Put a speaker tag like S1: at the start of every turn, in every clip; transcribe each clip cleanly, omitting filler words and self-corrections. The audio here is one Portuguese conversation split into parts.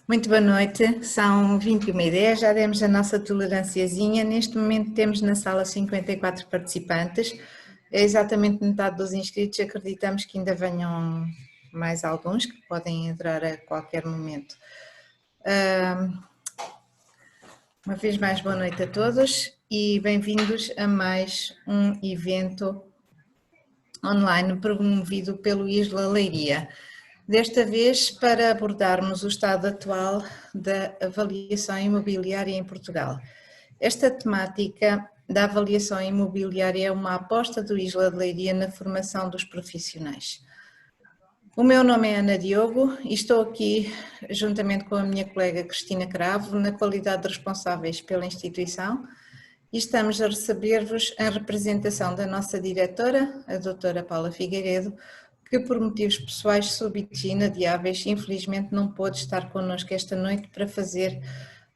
S1: Muito boa noite, são 21h10, já demos a nossa tolerânciazinha. Neste momento temos na sala 54 participantes, é exatamente metade dos inscritos, acreditamos que ainda venham mais alguns que podem entrar a qualquer momento. Uma vez mais, boa noite a todos e bem-vindos a mais um evento online promovido pelo Isla Leiria. Desta vez para abordarmos o estado atual da avaliação imobiliária em Portugal. Esta temática da avaliação imobiliária é uma aposta do Isla de Leiria na formação dos profissionais. O meu nome é Ana Diogo e estou aqui juntamente com a minha colega Cristina Cravo na qualidade de responsáveis pela instituição e estamos a receber-vos em representação da nossa diretora, a doutora Paula Figueiredo, que por motivos pessoais súbitos e inadiáveis, infelizmente não pôde estar connosco esta noite para fazer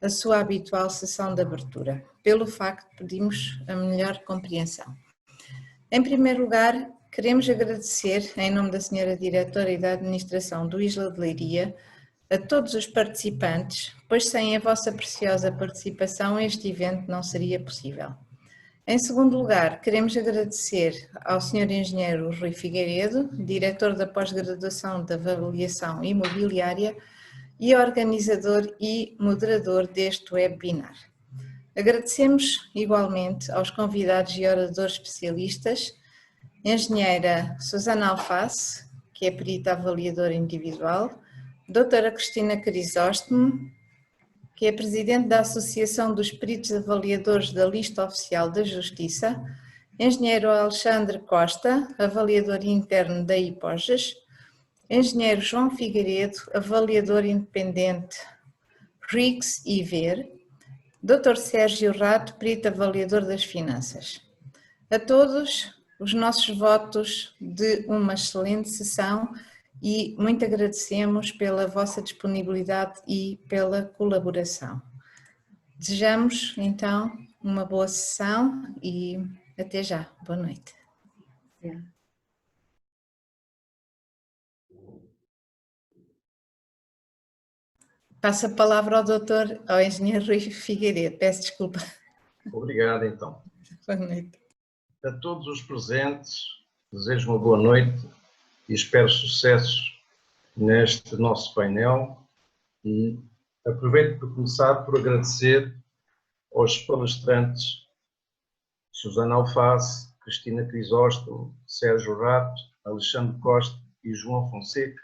S1: a sua habitual sessão de abertura. Pelo facto, pedimos a melhor compreensão. Em primeiro lugar, queremos agradecer, em nome da senhora diretora e da administração do Isla de Leiria, a todos os participantes, pois sem a vossa preciosa participação este evento não seria possível. Em segundo lugar, queremos agradecer ao Sr. Engenheiro Rui Figueiredo, diretor da pós-graduação de avaliação imobiliária e organizador e moderador deste webinar. Agradecemos igualmente aos convidados e oradores especialistas, engenheira Susana Alface, que é perita avaliadora individual, doutora Cristina Crisóstomo, que é presidente da Associação dos Peritos Avaliadores da Lista Oficial da Justiça, engenheiro Alexandre Costa, avaliador interno da IPOGES, engenheiro João Figueiredo, avaliador independente RICS e VER, Dr. Sérgio Rato, perito avaliador das finanças. A todos os nossos votos de uma excelente sessão e muito agradecemos pela vossa disponibilidade e pela colaboração. Desejamos então uma boa sessão e até já. Boa noite. Passo a palavra ao engenheiro Rui Figueiredo. Peço desculpa.
S2: Obrigado, então.
S1: Boa noite.
S2: A todos os presentes, desejo uma boa noite e espero sucessos neste nosso painel e aproveito para começar por agradecer aos palestrantes Susana Alface, Cristina Crisóstomo, Sérgio Rato, Alexandre Costa e João Fonseca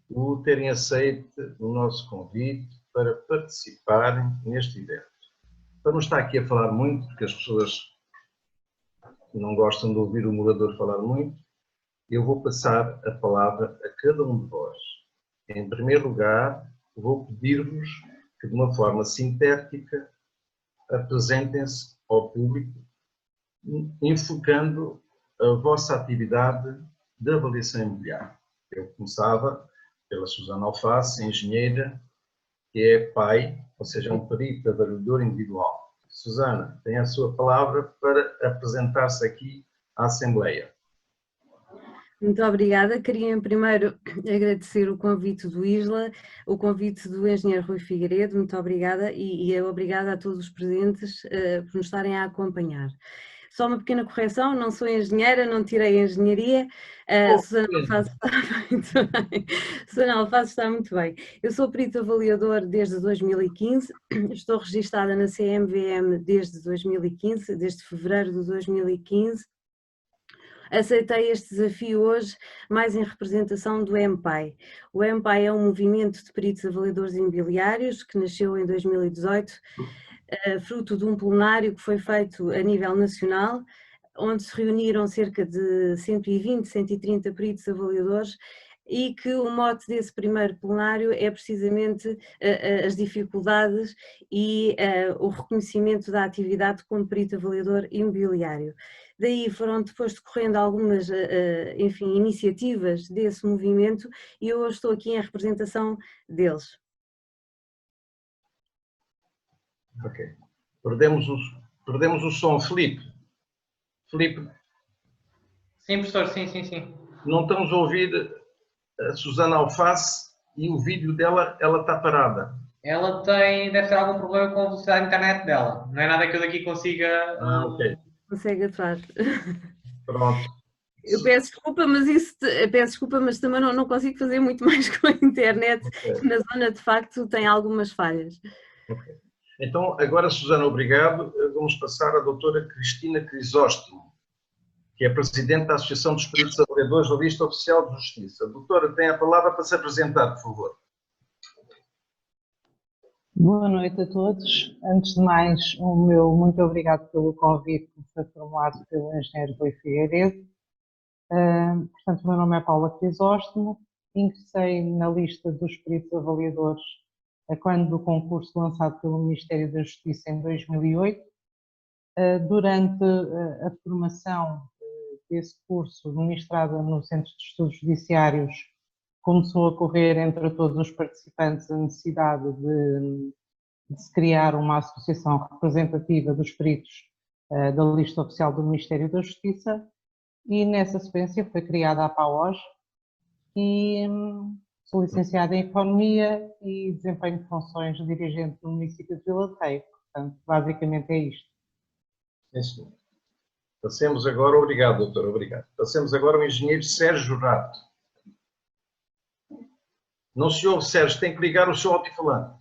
S2: por terem aceito o nosso convite para participarem neste evento. Para não estar aqui a falar muito, porque as pessoas não gostam de ouvir o moderador falar muito, eu vou passar a palavra a cada um de vós. Em primeiro lugar, vou pedir-vos que, de uma forma sintética, apresentem-se ao público, enfocando a vossa atividade de avaliação imobiliária. Eu começava pela Susana Alface, engenheira, que é pai, ou seja, um perito avaliador individual. Susana, tem a sua palavra para apresentar-se aqui à Assembleia.
S3: Muito obrigada. Queria primeiro agradecer o convite do Isla, o convite do engenheiro Rui Figueiredo, muito obrigada e obrigada a todos os presentes por nos estarem a acompanhar. Só uma pequena correção, não sou engenheira, não tirei engenharia, Susana Alface está muito bem. Susana Alface está muito bem. Eu sou perito avaliador desde 2015, estou registada na CMVM desde 2015, desde fevereiro de 2015. Aceitei este desafio hoje, mais em representação do EMPAI. O EMPAI é um movimento de peritos avaliadores imobiliários que nasceu em 2018, fruto de um plenário que foi feito a nível nacional, onde se reuniram cerca de 120, 130 peritos avaliadores e que o mote desse primeiro plenário é precisamente as dificuldades e o reconhecimento da atividade como perito avaliador imobiliário. Daí foram depois decorrendo algumas, enfim, iniciativas desse movimento e eu hoje estou aqui em representação deles.
S2: Ok. Perdemos o som, Filipe. Filipe?
S4: Sim, professor, sim.
S2: Não estamos a ouvir a Susana Alface e o vídeo dela, ela está parada.
S4: Ela deve ter algum problema com a velocidade da internet dela. Não é nada que eu daqui consiga...
S2: Ok.
S3: Consegue atuar.
S2: Pronto.
S3: Eu peço desculpa, mas também não consigo fazer muito mais com a internet.
S2: Okay.
S3: Na zona, de facto, tem algumas falhas.
S2: Okay. Então, agora, Susana, obrigado. Vamos passar à doutora Cristina Crisóstomo, que é Presidente da Associação dos Peritos Avaliadores da Lista Oficial de Justiça. Doutora, tem a palavra para se apresentar, por favor.
S5: Boa noite a todos. Antes de mais, o meu muito obrigado pelo convite que foi formulado pelo engenheiro Rui Figueiredo. Portanto, o meu nome é Paula Crisóstomo, ingressei na lista dos peritos avaliadores quando do concurso lançado pelo Ministério da Justiça em 2008. Durante a formação desse curso, ministrada no Centro de Estudos Judiciários, começou a correr entre todos os participantes a necessidade de se criar uma associação representativa dos peritos da lista oficial do Ministério da Justiça, e nessa sequência foi criada a PAOJ e sou licenciada em Economia e desempenho funções de dirigente no município de Vila de Reio. Portanto, basicamente é isto.
S2: Sim, senhor. Passemos agora, obrigado, doutor, obrigado. Passemos agora ao engenheiro Sérgio Rato. Não se ouve, Sérgio, tem que ligar o seu altifalante.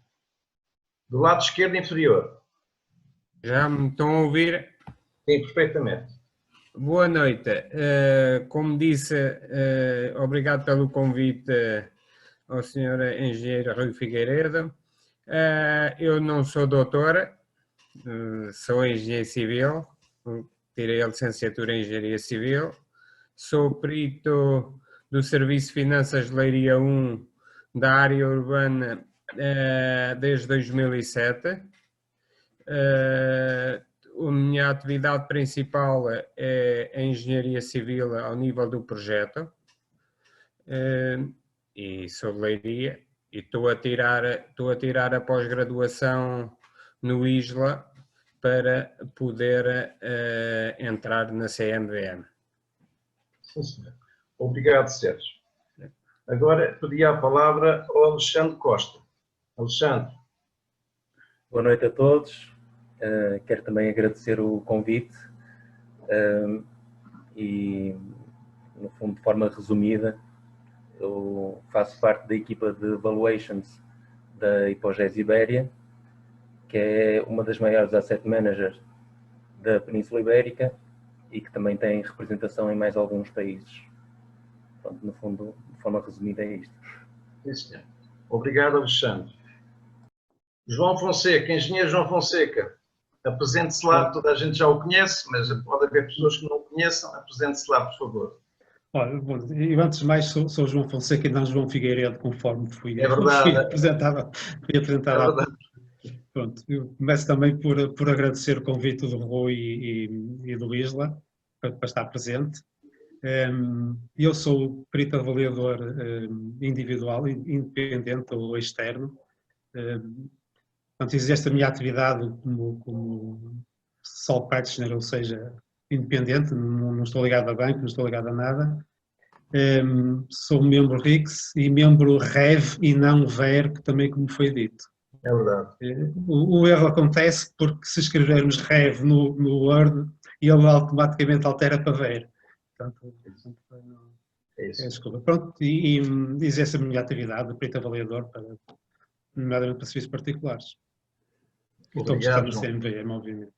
S2: Do lado esquerdo inferior.
S6: Já me estão a ouvir?
S2: Sim, perfeitamente.
S6: Boa noite. Como disse, obrigado pelo convite ao Sr. Engenheiro Rui Figueiredo. Eu não sou doutora, sou engenheiro civil, tirei a licenciatura em Engenharia Civil, sou perito do Serviço de Finanças de Leiria 1 da área urbana desde 2007. A minha atividade principal é a engenharia civil ao nível do projeto e sou de Leiria e estou a tirar a pós-graduação no ISLA para poder entrar na CMVM.
S2: Sim, senhor. Obrigado, Sérgio. Agora pedi a palavra ao Alexandre Costa. Alexandre.
S7: Boa noite a todos. Quero também agradecer o convite e, no fundo, de forma resumida, eu faço parte da equipa de Evaluations da Hipogés Ibéria, que é uma das maiores asset managers da Península Ibérica e que também tem representação em mais alguns países. Pronto, no fundo, de forma resumida, é isto.
S2: Sim, senhor. Obrigado, Alexandre. João Fonseca, engenheiro João Fonseca. Apresente-se lá, toda a gente já o conhece, mas pode haver pessoas que não o conheçam. Apresente-se lá, por favor.
S8: Olha, eu antes de mais sou João Fonseca e não João Figueiredo, conforme fui apresentado.
S2: É verdade.
S8: Pronto, eu começo também por agradecer o convite do Rui e do Isla para estar presente. Eu sou perito avaliador individual, independente ou externo. Portanto, existe a minha atividade como sole practitioner, ou seja, independente, não estou ligado a banco, não estou ligado a nada. Sou membro RICS e membro REV e não VER, que também como foi dito.
S2: É verdade.
S8: O erro acontece porque se escrevermos REV no Word, ele automaticamente altera para VER. Portanto,
S2: é isso.
S8: Desculpa. Pronto, e exerço a minha atividade de perito avaliador, nomeadamente para serviços particulares.
S2: Obrigado,
S8: estou no CMVM, obviamente.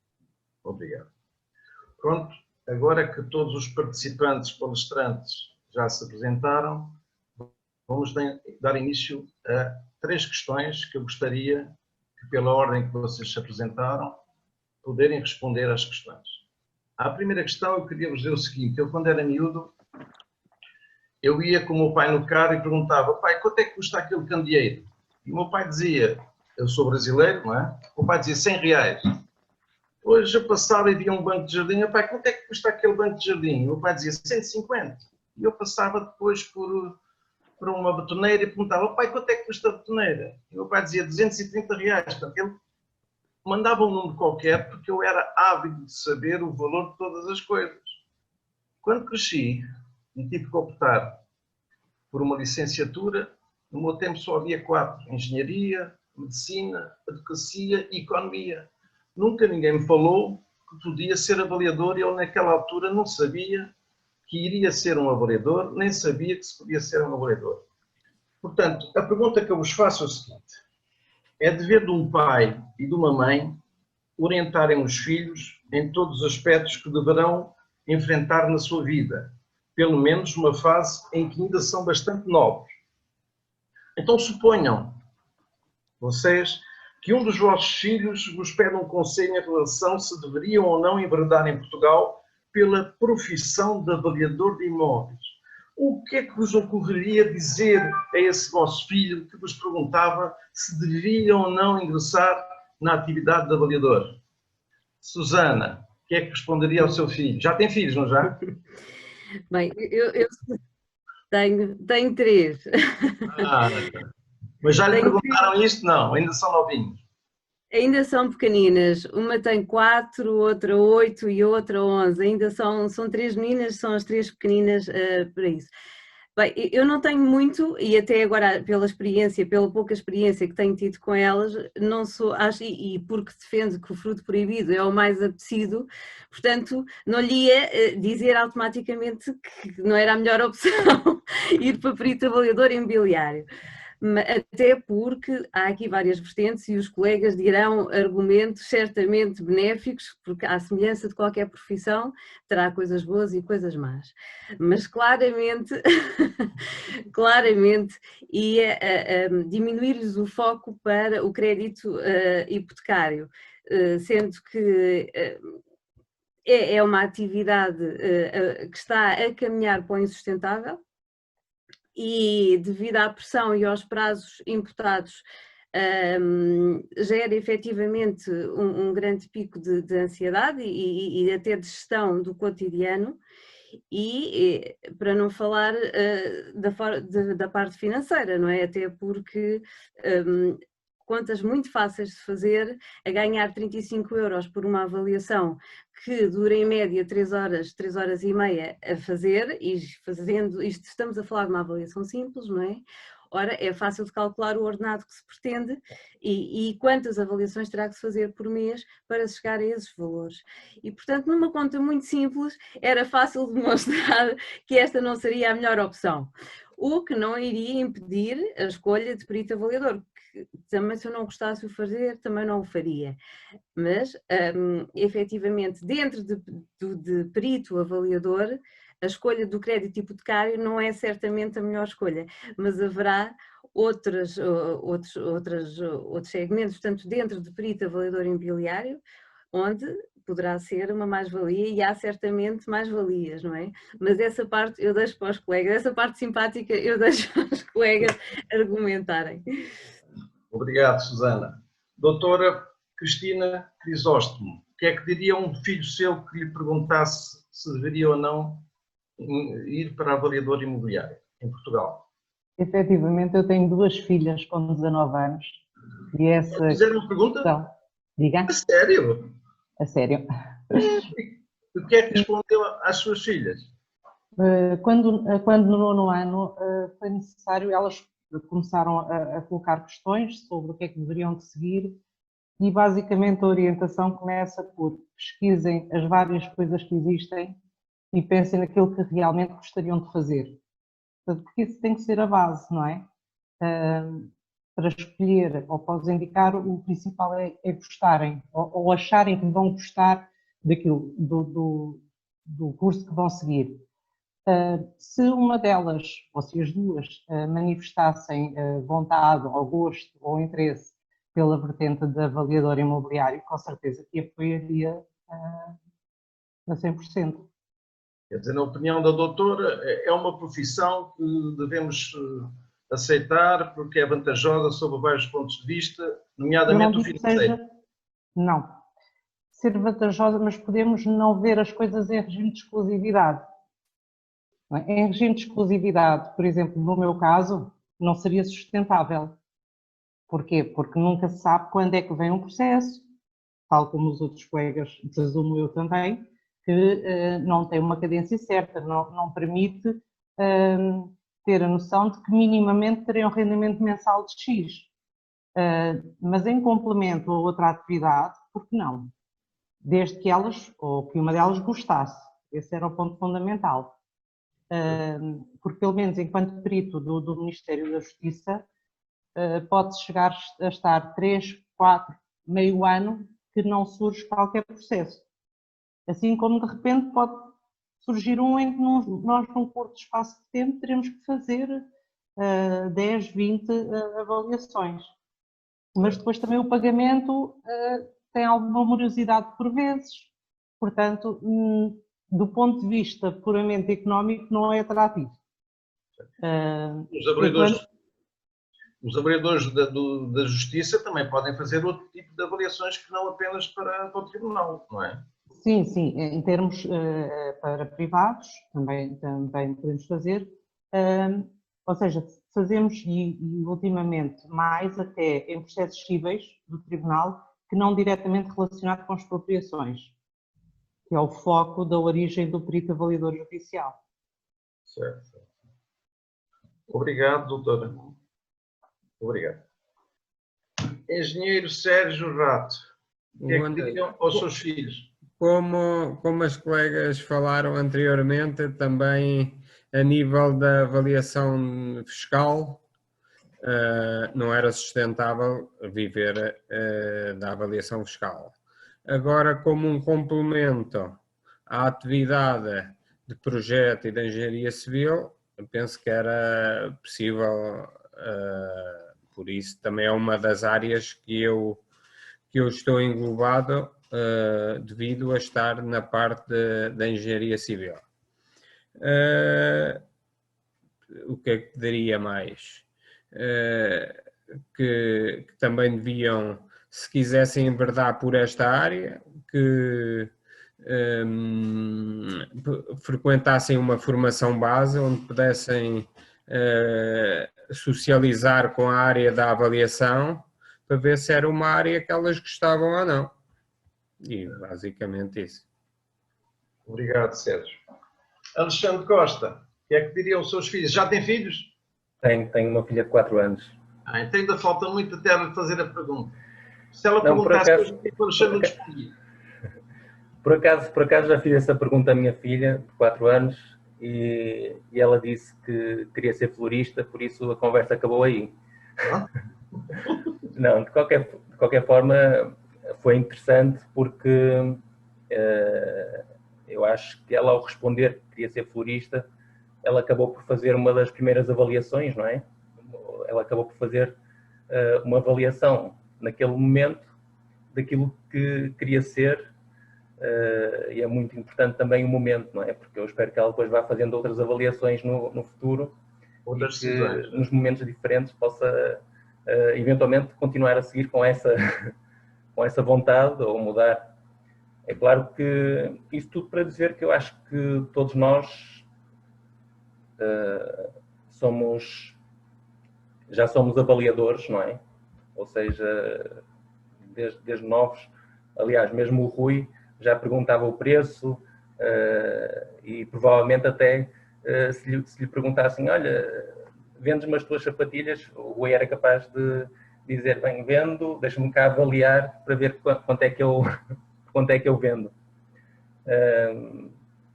S2: Obrigado. Pronto, agora que todos os participantes palestrantes já se apresentaram, vamos dar início a 3 questões que eu gostaria que, pela ordem que vocês se apresentaram, poderem responder às questões. À primeira questão, eu queria vos dizer o seguinte: eu, quando era miúdo, eu ia com o meu pai no carro e perguntava: pai, quanto é que custa aquele candeeiro? E o meu pai dizia: eu sou brasileiro, não é? O meu pai dizia R$100. Hoje eu passava e via um banco de jardim: pai, quanto é que custa aquele banco de jardim? E o meu pai dizia 150. E eu passava depois por uma betoneira e perguntava: pai, quanto é que custa a betoneira? E o meu pai dizia R$230. Portanto, ele mandava um número qualquer porque eu era ávido de saber o valor de todas as coisas. Quando cresci e tive que optar por uma licenciatura, No meu tempo só havia 4, engenharia, medicina, advocacia e economia. Nunca ninguém me falou que podia ser avaliador e eu naquela altura não sabia que iria ser um avaliador, nem sabia que se podia ser um avaliador. Portanto, a pergunta que eu vos faço é o seguinte: é dever de um pai e de uma mãe orientarem os filhos em todos os aspectos que deverão enfrentar na sua vida, pelo menos numa fase em que ainda são bastante novos. Então suponham, vocês, que um dos vossos filhos vos pede um conselho em relação se deveriam ou não enveredar em Portugal pela profissão de avaliador de imóveis. O que é que vos ocorreria dizer a esse vosso filho que vos perguntava se deveriam ou não ingressar na atividade de avaliador? Susana, o que é que responderia ao seu filho? Já tem filhos, não já?
S3: Bem, eu tenho 3.
S2: Mas já lhe perguntaram isto? Não, ainda são novinhos.
S3: Ainda são pequeninas, uma tem 4, outra 8 e outra 11, ainda são 3 meninas, são as 3 pequeninas para isso. Bem, eu não tenho muito, e até agora pela experiência, pela pouca experiência que tenho tido com elas, não sou, acho, e porque defendo que o fruto proibido é o mais apetecido, portanto não lhe ia dizer automaticamente que não era a melhor opção ir para perito avaliador imobiliário. Até porque há aqui várias vertentes e os colegas dirão argumentos certamente benéficos, porque à semelhança de qualquer profissão terá coisas boas e coisas más. Mas claramente, claramente ia diminuir-lhes o foco para o crédito hipotecário, sendo que é uma atividade que está a caminhar para o insustentável, e devido à pressão e aos prazos imputados, gera efetivamente um grande pico de ansiedade e até de gestão do cotidiano, e para não falar da parte financeira, não é? Até porque contas muito fáceis de fazer, a ganhar 35 € por uma avaliação que dura em média 3 horas e meia a fazer, e fazendo isto, estamos a falar de uma avaliação simples, não é? Ora, é fácil de calcular o ordenado que se pretende e quantas avaliações terá que se fazer por mês para chegar a esses valores. E, portanto, numa conta muito simples, era fácil demonstrar que esta não seria a melhor opção. O que não iria impedir a escolha de perito avaliador, que também, se eu não gostasse de o fazer, também não o faria. Mas, efetivamente, dentro de perito avaliador, a escolha do crédito hipotecário não é certamente a melhor escolha, mas haverá outros segmentos, portanto, dentro de perito avaliador imobiliário, onde poderá ser uma mais-valia, e há certamente mais-valias, não é? Mas essa parte eu deixo para os colegas, essa parte simpática eu deixo para os colegas argumentarem.
S2: Obrigado, Susana. Doutora Cristina Crisóstomo, o que é que diria um filho seu que lhe perguntasse se deveria ou não ir para avaliador imobiliário em Portugal?
S5: Efetivamente, eu tenho 2 filhas com 19 anos e essa...
S2: Fizer uma pergunta?
S5: Não. Diga?
S2: A sério?
S5: A sério.
S2: O que é que respondeu às suas filhas?
S5: Quando no nono ano foi necessário, elas começaram a colocar questões sobre o que é que deveriam de seguir, e basicamente a orientação começa por pesquisem as várias coisas que existem e pensem naquilo que realmente gostariam de fazer. Porque isso tem que ser a base, não é? Para escolher ou para os indicar, o principal é gostarem ou acharem que vão gostar daquilo, do curso que vão seguir. Se uma delas, ou se as duas, manifestassem vontade, ou gosto, ou interesse pela vertente de avaliador imobiliário, com certeza que apoiaria a 100%.
S2: Quer dizer, na opinião da doutora, é uma profissão que devemos aceitar porque é vantajosa sob vários pontos de vista, nomeadamente o financeiro.
S5: Não. Ser vantajosa, mas podemos não ver as coisas em regime de exclusividade. Em regime de exclusividade, por exemplo, no meu caso, não seria sustentável. Porquê? Porque nunca se sabe quando é que vem um processo, tal como os outros colegas, presumo eu também, que não tem uma cadência certa, não permite ter a noção de que minimamente terem um rendimento mensal de X. Mas em complemento a outra atividade, por que não? Desde que elas, ou que uma delas gostasse. Esse era o ponto fundamental. Porque pelo menos enquanto perito do Ministério da Justiça, pode chegar a estar 3, 4, meio ano que não surge qualquer processo. Assim como de repente pode surgir um em que nós num curto espaço de tempo teremos que fazer 10, 20 avaliações. Mas depois também o pagamento tem alguma morosidade por vezes, portanto, do ponto de vista puramente económico não é atrativo.
S2: Os avaliadores da Justiça também podem fazer outro tipo de avaliações que não apenas para o Tribunal, não é?
S5: Sim, sim, em termos para privados também podemos fazer, ou seja, fazemos e ultimamente mais até em processos cíveis do Tribunal que não diretamente relacionado com expropriações, que é o foco da origem do perito avaliador judicial.
S2: Certo. Obrigado, doutora. Obrigado. Engenheiro Sérgio Rato, o que é que diriam aos seus filhos?
S6: Como as colegas falaram anteriormente, também a nível da avaliação fiscal, não era sustentável viver da avaliação fiscal. Agora, como um complemento à atividade de projeto e de engenharia civil, eu penso que era possível, por isso também é uma das áreas que eu estou englobado devido a estar na parte da engenharia civil. O que é que diria mais? Que também deviam, se quisessem enverdar por esta área, que frequentassem uma formação base onde pudessem socializar com a área da avaliação para ver se era uma área que elas gostavam ou não. E basicamente isso.
S2: Obrigado, Sérgio. Alexandre Costa, o que é que diriam os seus filhos? Já tem filhos?
S7: Tenho uma filha de 4 anos.
S2: Então ainda falta muito até a fazer a pergunta. Se ela
S7: Não,
S2: perguntasse o que o Alexandre respondia.
S7: Por acaso já fiz essa pergunta à minha filha, de 4 anos, e ela disse que queria ser florista, por isso a conversa acabou aí. Não, de qualquer forma foi interessante porque eu acho que ela, ao responder que queria ser florista, ela acabou por fazer uma das primeiras avaliações, não é? Ela acabou por fazer uma avaliação naquele momento daquilo que queria ser, e é muito importante também o momento, não é? Porque eu espero que ela depois vá fazendo outras avaliações no futuro
S2: outras
S7: e que
S2: decisões,
S7: nos momentos diferentes possa eventualmente continuar a seguir com essa vontade ou mudar. É claro que isso tudo para dizer que eu acho que todos nós já somos avaliadores, não é? Ou seja, desde novos, aliás, mesmo o Rui já perguntava o preço e provavelmente até se lhe perguntassem, olha, vendes-me as tuas sapatilhas, o Rui era capaz de dizer, bem, vendo, deixa-me cá avaliar para ver quanto é que eu vendo.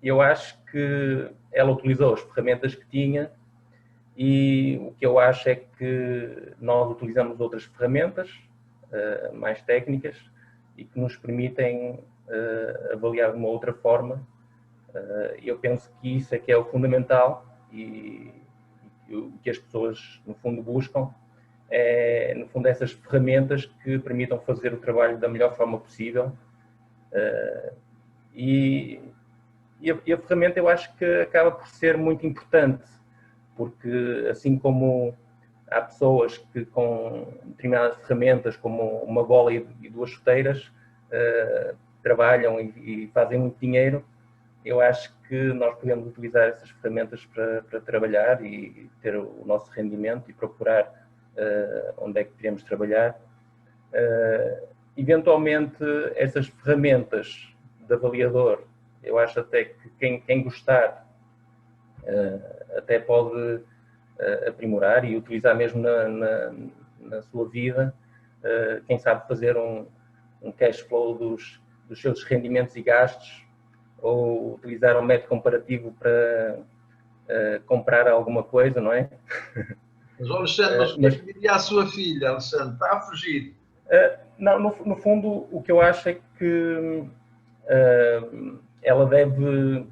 S7: Eu acho que ela utilizou as ferramentas que tinha e o que eu acho é que nós utilizamos outras ferramentas mais técnicas e que nos permitem avaliar de uma outra forma. Eu penso que isso é que é o fundamental e o que as pessoas, no fundo, buscam é, no fundo, essas ferramentas que permitam fazer o trabalho da melhor forma possível. E a ferramenta eu acho que acaba por ser muito importante, porque assim como há pessoas que com determinadas ferramentas, como uma bola e 2 chuteiras, trabalham e fazem muito dinheiro, eu acho que nós podemos utilizar essas ferramentas para trabalhar e ter o nosso rendimento e procurar onde é que queremos trabalhar. Eventualmente, essas ferramentas de avaliador, eu acho até que quem gostar até pode aprimorar e utilizar mesmo na sua vida, quem sabe fazer um cash flow dos seus rendimentos e gastos, ou utilizar um método comparativo para comprar alguma coisa, não é?
S2: Mas, Alexandre, mas o que diria a sua filha, Alexandre? Está a fugir?
S7: Não, no fundo, o que eu acho é que ela deve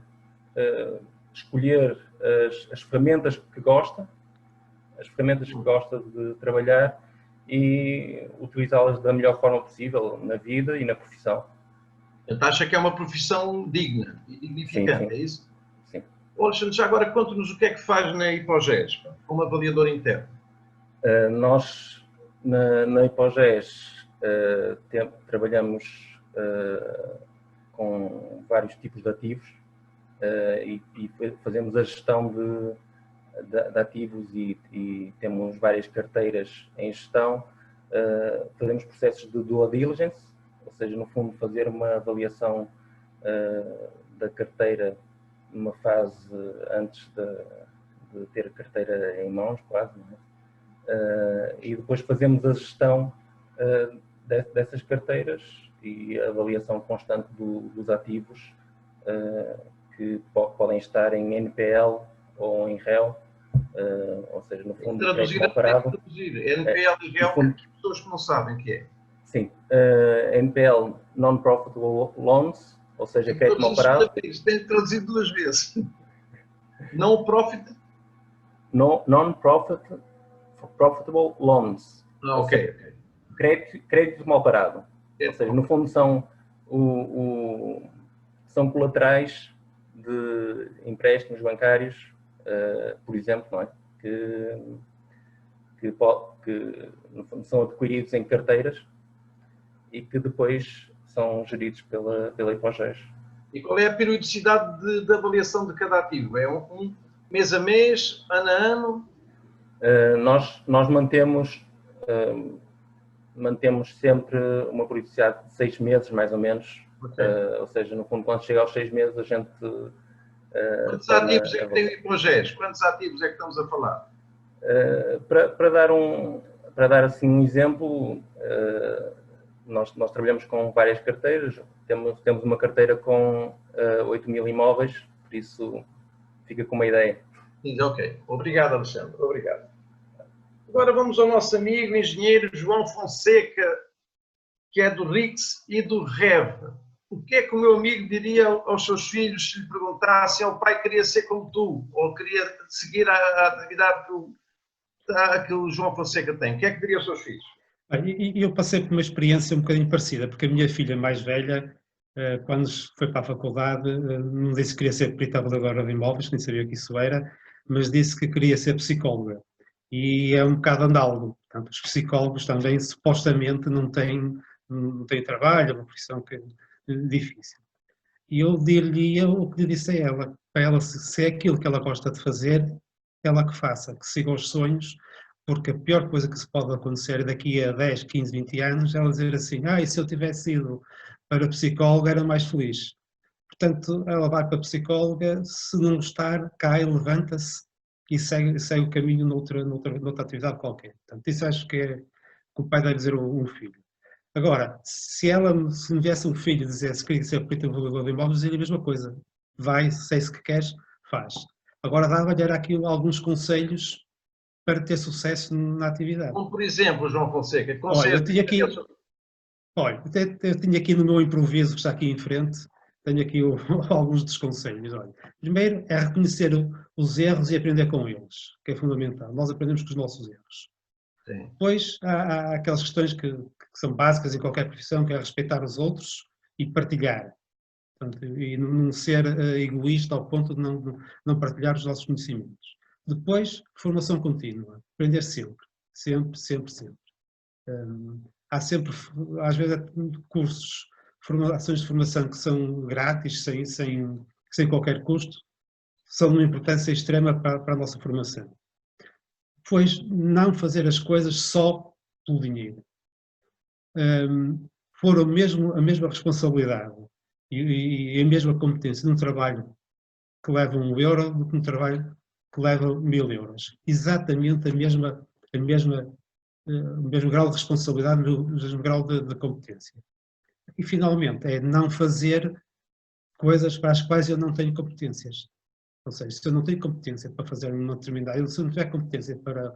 S7: escolher as ferramentas que gosta, de trabalhar, e utilizá-las da melhor forma possível na vida e na profissão.
S2: Portanto, acha que é uma profissão digna e dignificante,
S7: sim.
S2: É isso?
S7: Sim.
S2: Alexandre, já agora conte-nos o que é que faz na Hipogés, como avaliador interno.
S7: Nós, na Hipogés, trabalhamos com vários tipos de ativos e fazemos a gestão de ativos e temos várias carteiras em gestão. Fazemos processos de due diligence, ou seja, no fundo fazer uma avaliação da carteira numa fase antes de ter a carteira em mãos, quase, não é? E depois fazemos a gestão dessas carteiras e a avaliação constante dos ativos que podem estar em NPL ou em REL, ou seja, no fundo,
S2: traduzir. NPL e REL, fundo, pessoas que não sabem o que é.
S7: Sim, NPL, Non-Profitable Loans, ou seja, crédito mal parado.
S2: Tem que traduzir 2 vezes. Não profit?
S7: Non-Profitable Loans.
S2: Ok.
S7: Crédito mal parado. Ou seja, no fundo são colaterais de empréstimos bancários, por exemplo, não é? Que no fundo são adquiridos em carteiras e que depois são geridos pela Hipogés.
S2: E qual é a periodicidade de avaliação de cada ativo? É um mês a mês, ano a ano?
S7: Nós mantemos sempre uma periodicidade de 6 meses, mais ou menos. Okay. Ou seja, no fundo, quando chega aos 6 meses, a gente...
S2: Quantos ativos é que tem o Hipogés? Quantos ativos é que estamos a falar?
S7: Para dar assim um exemplo, nós trabalhamos com várias carteiras. Temos uma carteira com 8.000 imóveis, por isso fica com uma ideia.
S2: Sim, ok. Obrigado, Alexandre. Obrigado. Agora vamos ao nosso amigo engenheiro João Fonseca, que é do RICS e do REV. O que é que o meu amigo diria aos seus filhos se lhe perguntasse se o pai queria ser como tu, ou queria seguir a atividade que o João Fonseca tem? O que é que diria aos seus filhos?
S8: Eu passei por uma experiência um bocadinho parecida, porque a minha filha mais velha, quando foi para a faculdade, não disse que queria ser perita avaliadora de imóveis, nem sabia o que isso era, mas disse que queria ser psicóloga. E é um bocado andalgo. Portanto, os psicólogos também, supostamente, não têm trabalho, é uma profissão difícil. E eu dir-lhe o que lhe disse a ela, para ela, se é aquilo que ela gosta de fazer, ela que faça, que siga os sonhos, porque a pior coisa que se pode acontecer daqui a 10, 15, 20 anos é ela dizer assim, e se eu tivesse ido para psicóloga era mais feliz. Portanto, ela vai para a psicóloga, se não gostar, cai, levanta-se e segue o caminho noutra atividade qualquer. Portanto, isso acho que é que o pai deve dizer a um filho. Agora, se me viesse um filho dizer se queria ser perito avaliador de imóveis, dizia a mesma coisa. Vai, sei se que queres, faz. Agora dava-lhe aqui alguns conselhos para ter sucesso na atividade.
S2: Como por exemplo, João Fonseca,
S8: olha, eu tinha aqui no meu improviso que está aqui em frente, tenho aqui alguns dos conselhos. Olha, primeiro é reconhecer os erros e aprender com eles, que é fundamental. Nós aprendemos com os nossos erros. Sim. Depois há aquelas questões que são básicas em qualquer profissão, que é respeitar os outros e partilhar. Portanto, e não ser egoísta ao ponto de não partilhar os nossos conhecimentos. Depois, formação contínua. Aprender sempre. Sempre. Há sempre, às vezes, cursos, ações de formação que são grátis, sem qualquer custo, são de uma importância extrema para a nossa formação. Depois, não fazer as coisas só pelo dinheiro. For a mesma responsabilidade e a mesma competência num trabalho que leva €1 do que num trabalho que leva 1000 euros. Exatamente o mesmo grau de responsabilidade, o mesmo grau de competência. E, finalmente, é não fazer coisas para as quais eu não tenho competências. Ou seja, se eu não tenho competência para fazer uma determinada, se eu não tiver competência para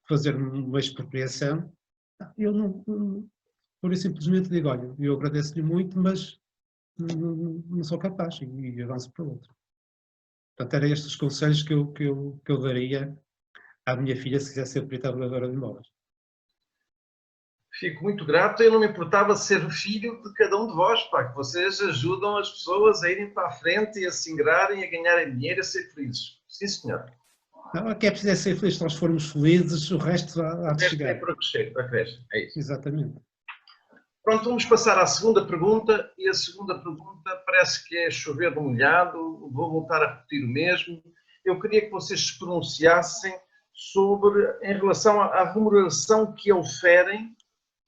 S8: fazer uma expropriação, eu não, pura e simplesmente digo, olha, eu agradeço-lhe muito, mas não sou capaz e avanço para outro. Portanto, eram estes os conselhos que eu daria à minha filha se quiser ser perita avaliadora de imóveis.
S2: Fico muito grato. Eu não me importava ser filho de cada um de vós, pá, que vocês ajudam as pessoas a irem para a frente e a se ingrarem, a ganharem dinheiro, a ser felizes. Sim, senhor.
S8: Não, aqui é preciso ser feliz, se nós formos felizes, o resto há de chegar.
S2: É para crescer, para crescer. É isso.
S8: Exatamente.
S2: Pronto, vamos passar à segunda pergunta, e a segunda pergunta parece que é chover no molhado, vou voltar a repetir o mesmo. Eu queria que vocês se pronunciassem em relação à remuneração que oferem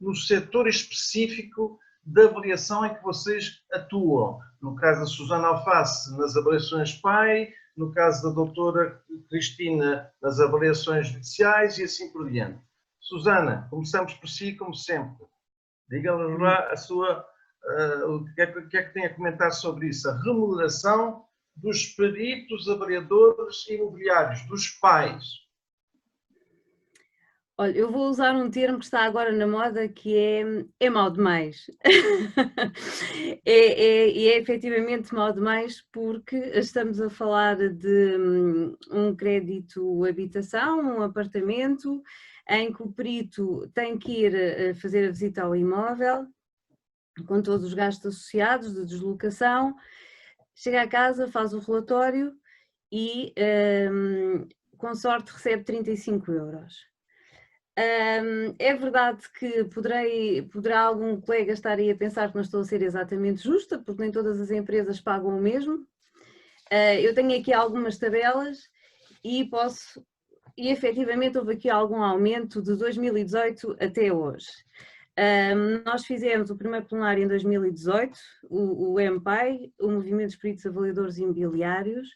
S2: no setor específico da avaliação em que vocês atuam. No caso da Susana Alface, nas avaliações PAI, no caso da doutora Cristina, nas avaliações judiciais e assim por diante. Susana, começamos por si, como sempre. Diga-nos lá o que é que tem a comentar sobre isso, a remuneração dos peritos avaliadores imobiliários, dos PAIs.
S3: Olha, eu vou usar um termo que está agora na moda, que é mau demais. é efetivamente mau demais, porque estamos a falar de um crédito habitação, um apartamento, em que o perito tem que ir fazer a visita ao imóvel, com todos os gastos associados de deslocação, chega a casa, faz o relatório e, com sorte, recebe 35 euros. É verdade que poderá algum colega estar aí a pensar que não estou a ser exatamente justa, porque nem todas as empresas pagam o mesmo. Eu tenho aqui algumas tabelas e efetivamente houve aqui algum aumento de 2018 até hoje. Nós fizemos o primeiro plenário em 2018, o MPAI, o Movimento dos Peritos Avaliadores Imobiliários.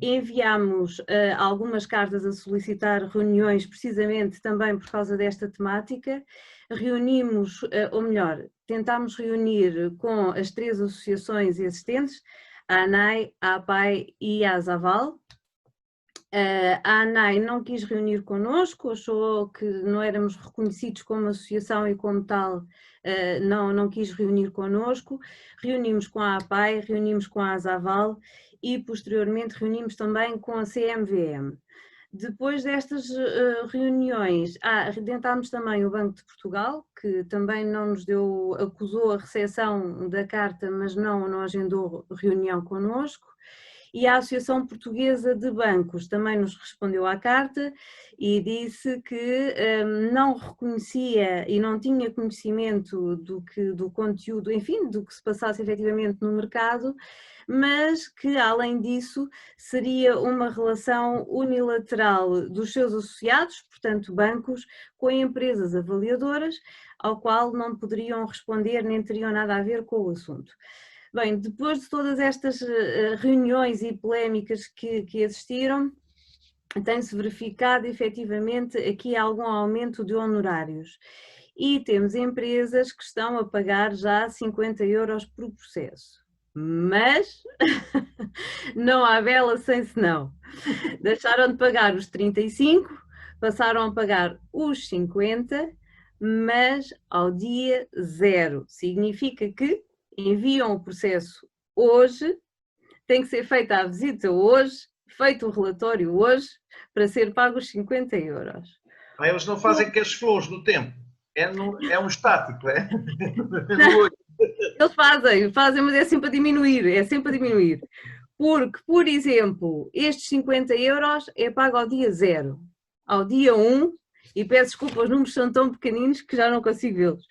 S3: Enviámos algumas cartas a solicitar reuniões precisamente também por causa desta temática. Reunimos, ou melhor, tentámos reunir com as 3 associações existentes, a ANAI, a APAI e a ASAVAL. A ANAI não quis reunir connosco, achou que não éramos reconhecidos como associação e como tal não quis reunir connosco. Reunimos com a APAI, reunimos com a ASAVAL e posteriormente reunimos também com a CMVM. Depois destas reuniões, tentámos também o Banco de Portugal, que também não nos acusou a recepção da carta, mas não agendou reunião connosco. E a Associação Portuguesa de Bancos também nos respondeu à carta e disse que não reconhecia e não tinha conhecimento do conteúdo, enfim, do que se passasse efetivamente no mercado, mas que, além disso, seria uma relação unilateral dos seus associados, portanto bancos, com empresas avaliadoras, ao qual não poderiam responder nem teriam nada a ver com o assunto. Bem, depois de todas estas reuniões e polémicas que existiram, tem-se verificado efetivamente aqui algum aumento de honorários e temos empresas que estão a pagar já 50 euros por processo, mas não há vela sem senão. Deixaram de pagar os 35, passaram a pagar os 50, mas ao dia 0. Significa que enviam o processo hoje, tem que ser feita a visita hoje, feito o relatório hoje, para ser pago os 50 euros.
S2: Eles não fazem cash flows no tempo, é um estático, é?
S3: Não, eles fazem, mas é sempre a diminuir, porque, por exemplo, estes 50 euros é pago ao dia 0, ao dia 1, e peço desculpa, os números são tão pequeninos que já não consigo vê-los.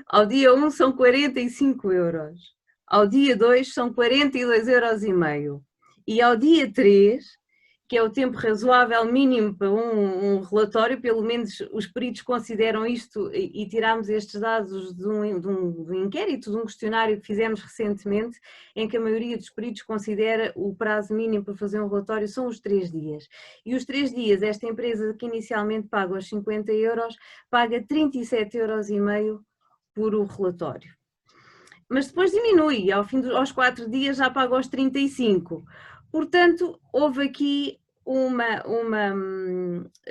S3: Ao dia 1 são 45 euros, ao dia 2 são 42,5 euros e ao dia 3 que é o tempo razoável mínimo para um relatório, pelo menos os peritos consideram isto, e tirámos estes dados de um inquérito, de um questionário que fizemos recentemente, em que a maioria dos peritos considera o prazo mínimo para fazer um relatório são os 3 dias. E os 3 dias, esta empresa que inicialmente paga os 50 euros, paga 37,5 € por o relatório. Mas depois diminui, aos 4 dias já paga os 35. Portanto, houve aqui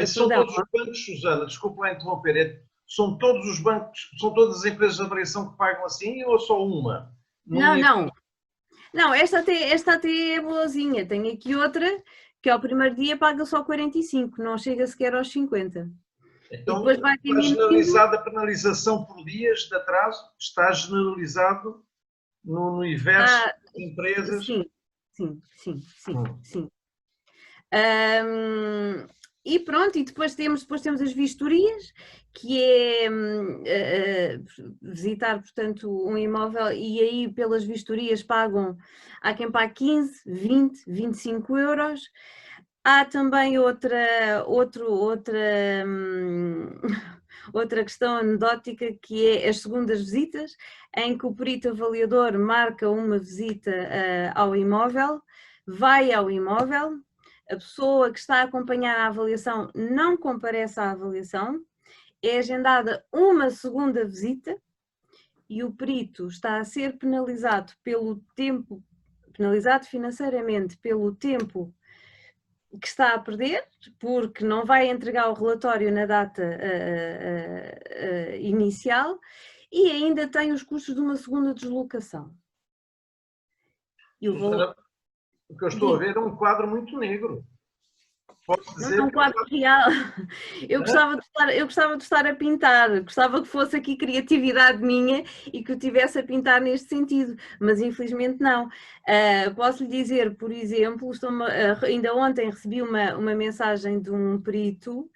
S2: São todos os bancos, Susana, desculpe lá interromper, são todos os bancos, são todas as empresas de avaliação que pagam assim ou só uma?
S3: Não, esta até é boazinha. Tenho aqui outra que ao primeiro dia paga só 45, não chega sequer aos 50.
S2: Então, está generalizada a penalização por dias de atraso? Está generalizado no universo de empresas?
S3: Sim. E pronto, e depois temos as vistorias, que é visitar, portanto, um imóvel, e aí pelas vistorias há quem pague 15, 20, 25 euros. Há também outra questão anedótica, que é as segundas visitas, em que o perito avaliador marca uma visita ao imóvel, vai ao imóvel, a pessoa que está a acompanhar a avaliação não comparece à avaliação, é agendada uma segunda visita e o perito está a ser penalizado financeiramente pelo tempo que está a perder, porque não vai entregar o relatório na data inicial e ainda tem os custos de uma segunda deslocação.
S2: O que eu estou a ver é um quadro muito negro. Posso dizer
S3: não é um quadro real. Eu gostava de estar a pintar, gostava que fosse aqui criatividade minha e que eu estivesse a pintar neste sentido, mas infelizmente não. Posso lhe dizer, por exemplo, ainda ontem recebi uma mensagem de um perito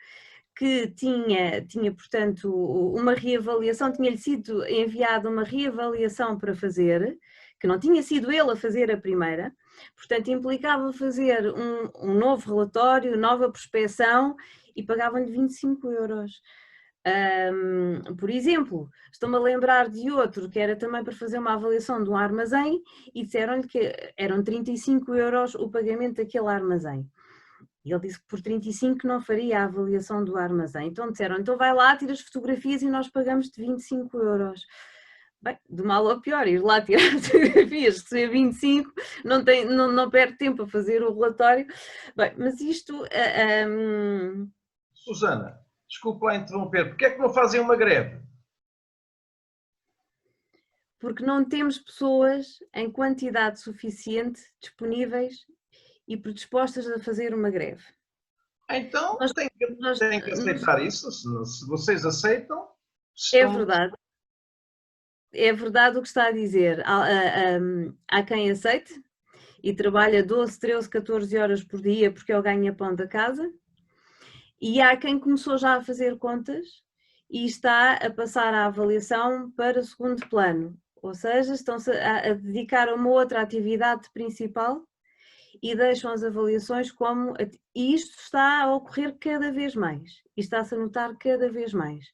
S3: que tinha, portanto, uma reavaliação, tinha-lhe sido enviada uma reavaliação para fazer, que não tinha sido ele a fazer a primeira. Portanto, implicava fazer um novo relatório, nova prospeção e pagavam-lhe 25 euros. Por exemplo, estou-me a lembrar de outro que era também para fazer uma avaliação de um armazém e disseram-lhe que eram 35 euros o pagamento daquele armazém. E ele disse que por 35 não faria a avaliação do armazém. Então disseram, então vai lá, tira as fotografias e nós pagamos-te 25 euros. Bem, de mal ou pior, ir lá tirar fotografias, receber 25, não perde tempo a fazer o relatório. Bem, mas isto...
S2: Susana, desculpe lá interromper, porque é que não fazem uma greve?
S3: Porque não temos pessoas em quantidade suficiente disponíveis e predispostas a fazer uma greve.
S2: Então, tem que aceitar isso, se vocês aceitam...
S3: É verdade. É verdade o que está a dizer. Há quem aceite e trabalha 12, 13, 14 horas por dia porque é o ganha-pão da casa. E há quem começou já a fazer contas e está a passar a avaliação para segundo plano. Ou seja, estão-se a dedicar a uma outra atividade principal e deixam as avaliações como... E isto está a ocorrer cada vez mais. E está-se a notar cada vez mais.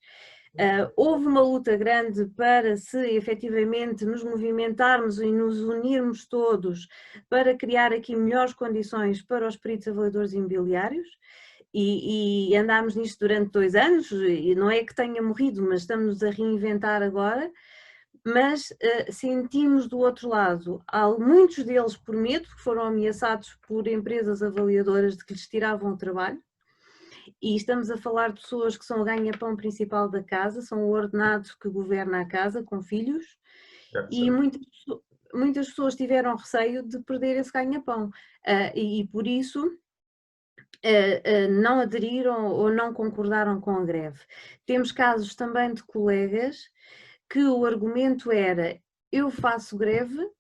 S3: Houve uma luta grande para se efetivamente nos movimentarmos e nos unirmos todos para criar aqui melhores condições para os peritos avaliadores imobiliários e andámos nisto durante 2 anos e não é que tenha morrido, mas estamos a reinventar agora, mas sentimos do outro lado, muitos deles por medo, que foram ameaçados por empresas avaliadoras de que lhes tiravam o trabalho. E estamos a falar de pessoas que são o ganha-pão principal da casa, são o ordenado que governa a casa com filhos e muitas pessoas tiveram receio de perder esse ganha-pão e por isso não aderiram ou não concordaram com a greve. Temos casos também de colegas que o argumento era: eu faço greve,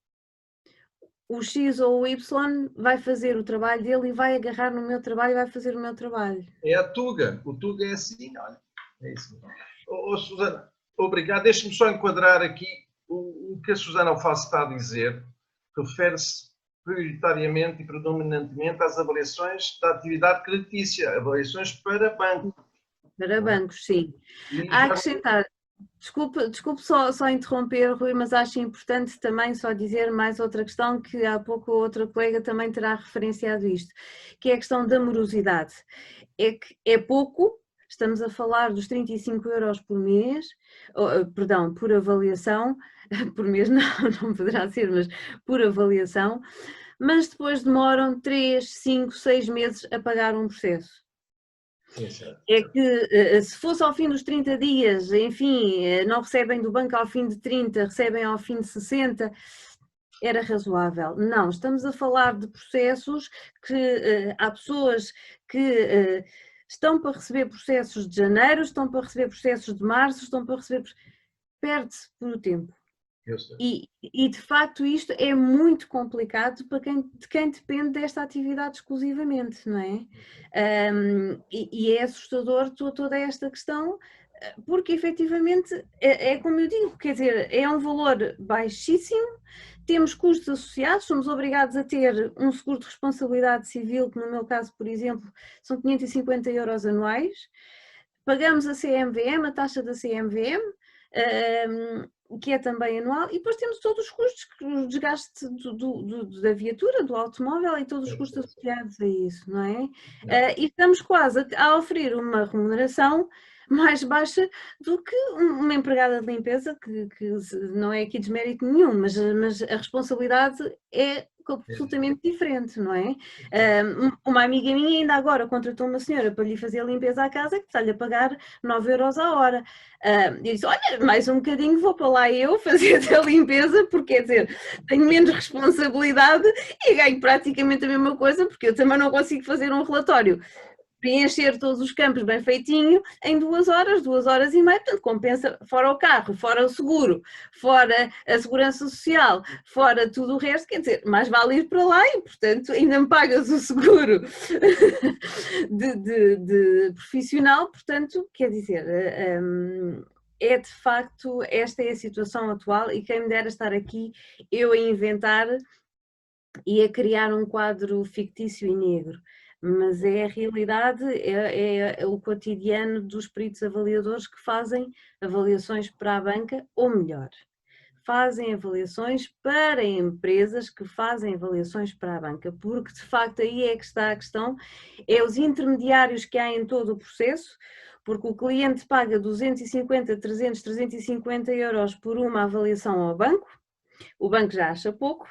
S3: o X ou o Y vai fazer o trabalho dele e vai agarrar no meu trabalho e vai fazer o meu trabalho.
S2: É a Tuga, o Tuga é assim, olha, é isso. Susana, obrigado. Deixe-me só enquadrar aqui o que a Susana Alface está a dizer, refere-se prioritariamente e predominantemente às avaliações da atividade creditícia, avaliações para banco.
S3: Para bancos, sim.
S2: E
S3: A
S2: já-
S3: acrescentar, desculpe só interromper, Rui, mas acho importante também só dizer mais outra questão que há pouco outra colega também terá referenciado isto, que é a questão da morosidade. É que é pouco, estamos a falar dos 35 euros por mês, perdão, por avaliação, por mês não poderá ser, mas por avaliação, mas depois demoram 3, 5, 6 meses a pagar um processo.
S2: Sim, certo.
S3: É que se fosse ao fim dos 30 dias, enfim, não recebem do banco ao fim de 30, recebem ao fim de 60, era razoável. Não, estamos a falar de processos que há pessoas que estão para receber processos de janeiro, estão para receber processos de março, estão para receber... Perde-se por o tempo.
S2: Eu sei.
S3: E de facto isto é muito complicado para de quem depende desta atividade exclusivamente, não é? E é assustador toda esta questão, porque efetivamente é como eu digo, quer dizer, é um valor baixíssimo, temos custos associados, somos obrigados a ter um seguro de responsabilidade civil, que no meu caso, por exemplo, são 550 euros anuais, pagamos a CMVM, a taxa da CMVM, que é também anual, e depois temos todos os custos, o desgaste da viatura, do automóvel e todos os custos associados a isso, não é? E estamos quase a oferecer uma remuneração mais baixa do que uma empregada de limpeza, que não é aqui desmérito nenhum, mas a responsabilidade é absolutamente diferente, não é? Uma amiga minha ainda agora contratou uma senhora para lhe fazer a limpeza à casa que está-lhe a pagar 9 euros a hora. Eu disse, olha, mais um bocadinho vou para lá eu fazer a limpeza, porque quer dizer, tenho menos responsabilidade e ganho praticamente a mesma coisa, porque eu também não consigo fazer um relatório, preencher todos os campos bem feitinho em 2 horas e meia, portanto compensa, fora o carro, fora o seguro, fora a segurança social, fora tudo o resto, quer dizer, mais vale ir para lá e portanto ainda me pagas o seguro de profissional, portanto, quer dizer, é de facto, esta é a situação atual e quem me dera estar aqui eu a inventar e a criar um quadro fictício e negro. Mas é a realidade, é o cotidiano dos peritos avaliadores que fazem avaliações para a banca, ou melhor, fazem avaliações para empresas que fazem avaliações para a banca, porque de facto aí é que está a questão, é os intermediários que há em todo o processo, porque o cliente paga 250, 300, 350 euros por uma avaliação ao banco, o banco já acha pouco,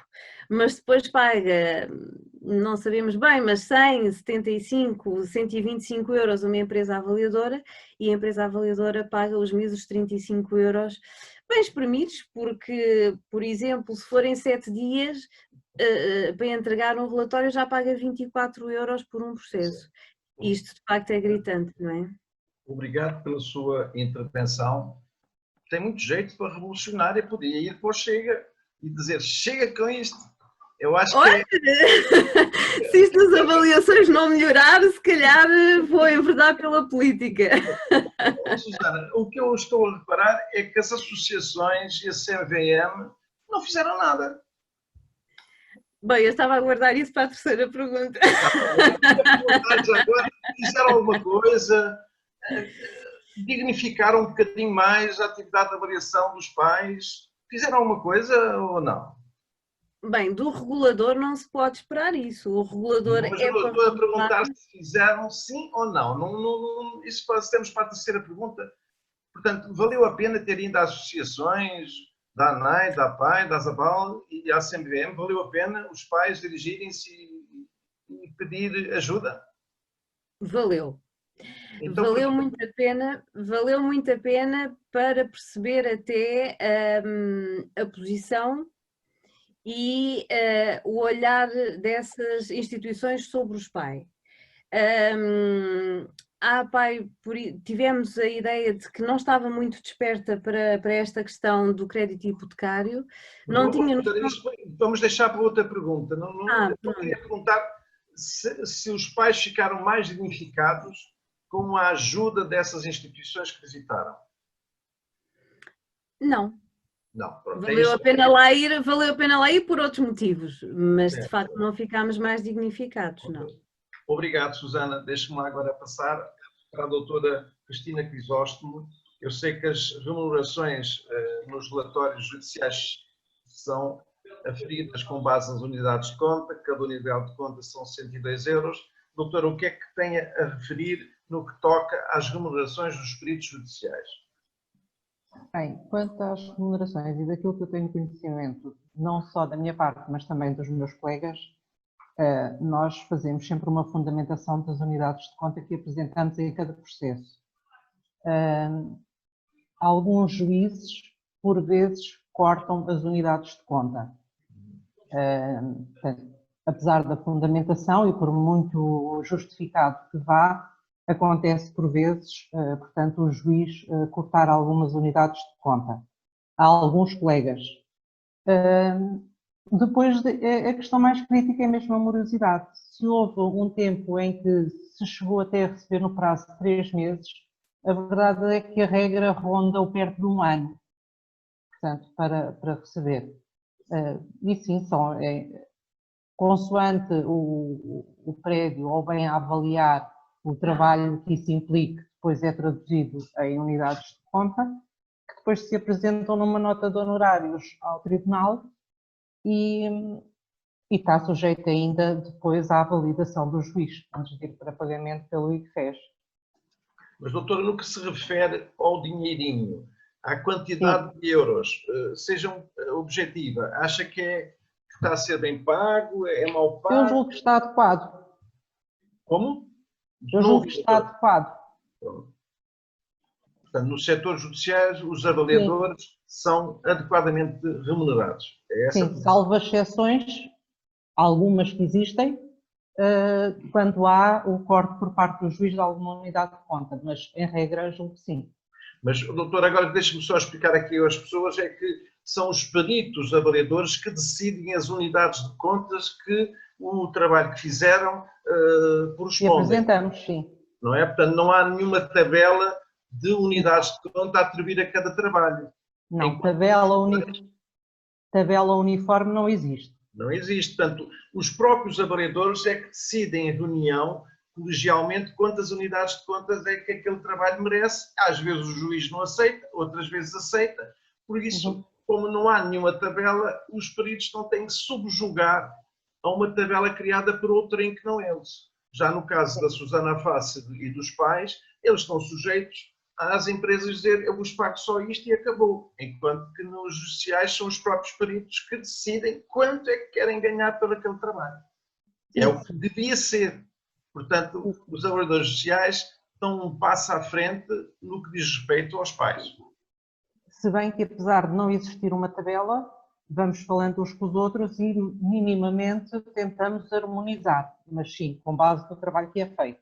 S3: mas depois paga, não sabemos bem, mas 100, 75, 125 euros uma empresa avaliadora e a empresa avaliadora paga os mesmos 35 euros bem espremidos, porque, por exemplo, se forem 7 dias para entregar um relatório já paga 24 euros por um processo. Isto de facto é gritante, não é?
S2: Obrigado pela sua intervenção. Tem muito jeito para revolucionar e podia ir para o Chega e dizer, chega com isto. Eu acho que
S3: se isto das avaliações não melhorar, se calhar vou enverdar pela política.
S2: Susana, o que eu estou a reparar é que as associações e a CMVM não fizeram nada.
S3: Bem, eu estava a guardar isso para a terceira pergunta.
S2: Agora fizeram alguma coisa, dignificaram um bocadinho mais a atividade de avaliação dos pais, fizeram alguma coisa ou não?
S3: Bem, do regulador não se pode esperar isso. O regulador
S2: Mas
S3: é
S2: eu
S3: para
S2: estou a perguntar se fizeram sim ou não. Isso temos para a terceira pergunta. Portanto, valeu a pena ter ido às associações da ANAI, da APAI, da ASABAL e à CMVM? Valeu a pena os pais dirigirem-se e pedir ajuda?
S3: Valeu.
S2: Então,
S3: valeu muito a pena para perceber até a posição e o olhar dessas instituições sobre os pais. Tivemos a ideia de que não estava muito desperta para esta questão do crédito hipotecário. Não tinha
S2: vamos deixar para outra pergunta. Eu queria perguntar se os pais ficaram mais dignificados com a ajuda dessas instituições que visitaram.
S3: Não.
S2: Não, pronto, é
S3: Valeu
S2: isso.
S3: a pena lá ir por outros motivos, mas de facto não ficámos mais dignificados, não.
S2: Obrigado, Susana. Deixe-me agora passar para a doutora Cristina Crisóstomo. Eu sei que as remunerações nos relatórios judiciais são aferidas com base nas unidades de conta, cada unidade de conta são 102 euros. Doutora, o que é que tem a referir no que toca às remunerações dos peritos judiciais?
S5: Bem, quanto às remunerações e daquilo que eu tenho conhecimento, não só da minha parte, mas também dos meus colegas, nós fazemos sempre uma fundamentação das unidades de conta que apresentamos em cada processo. Alguns juízes, por vezes, cortam as unidades de conta. Portanto, apesar da fundamentação e por muito justificado que vá, acontece por vezes, portanto, o juiz cortar algumas unidades de conta. Há alguns colegas. Depois, a questão mais crítica é mesmo a morosidade. Se houve um tempo em que se chegou até a receber no prazo de 3 meses, a verdade é que a regra ronda o perto de 1 ano, portanto, para receber. E sim, consoante o prédio ou bem a avaliar o trabalho que isso implique, depois é traduzido em unidades de conta, que depois se apresentam numa nota de honorários ao tribunal e está sujeito ainda depois à validação do juiz, antes de ir para pagamento pelo ICFES.
S2: Mas, doutora, no que se refere ao dinheirinho, à quantidade de euros, seja objetiva, acha que está a ser bem pago, é mal pago?
S5: Eu julgo que está adequado.
S2: Como?
S5: Eu julgo que está adequado.
S2: Portanto, nos setores judiciais, os avaliadores são adequadamente remunerados. É essa?
S5: Sim, salvo as exceções, algumas que existem, quando há o corte por parte do juiz de alguma unidade de conta, mas em regra julgo que sim.
S2: Mas, doutor, agora deixe-me só explicar aqui às pessoas, é que são os peritos avaliadores que decidem as unidades de contas que o trabalho que fizeram correspondem.
S5: E apresentamos, sim.
S2: Não é? Portanto, não há nenhuma tabela de unidades de conta a atribuir a cada trabalho.
S5: Não, tabela uniforme não existe.
S2: Não existe. Portanto, os próprios avaliadores é que decidem em reunião, colegialmente, quantas unidades de contas é que aquele trabalho merece. Às vezes o juiz não aceita, outras vezes aceita. Por isso, como não há nenhuma tabela, os peritos não têm que subjugar a uma tabela criada por outrem que não eles. Já no caso da Susana Face e dos pais, eles estão sujeitos às empresas dizer eu vos pago só isto e acabou. Enquanto que nos judiciais são os próprios peritos que decidem quanto é que querem ganhar por aquele trabalho. É o que devia ser. Portanto, os avaliadores judiciais estão um passo à frente no que diz respeito aos pais.
S5: Se bem que, apesar de não existir uma tabela, vamos falando uns com os outros e minimamente tentamos harmonizar, mas sim, com base no trabalho que é feito.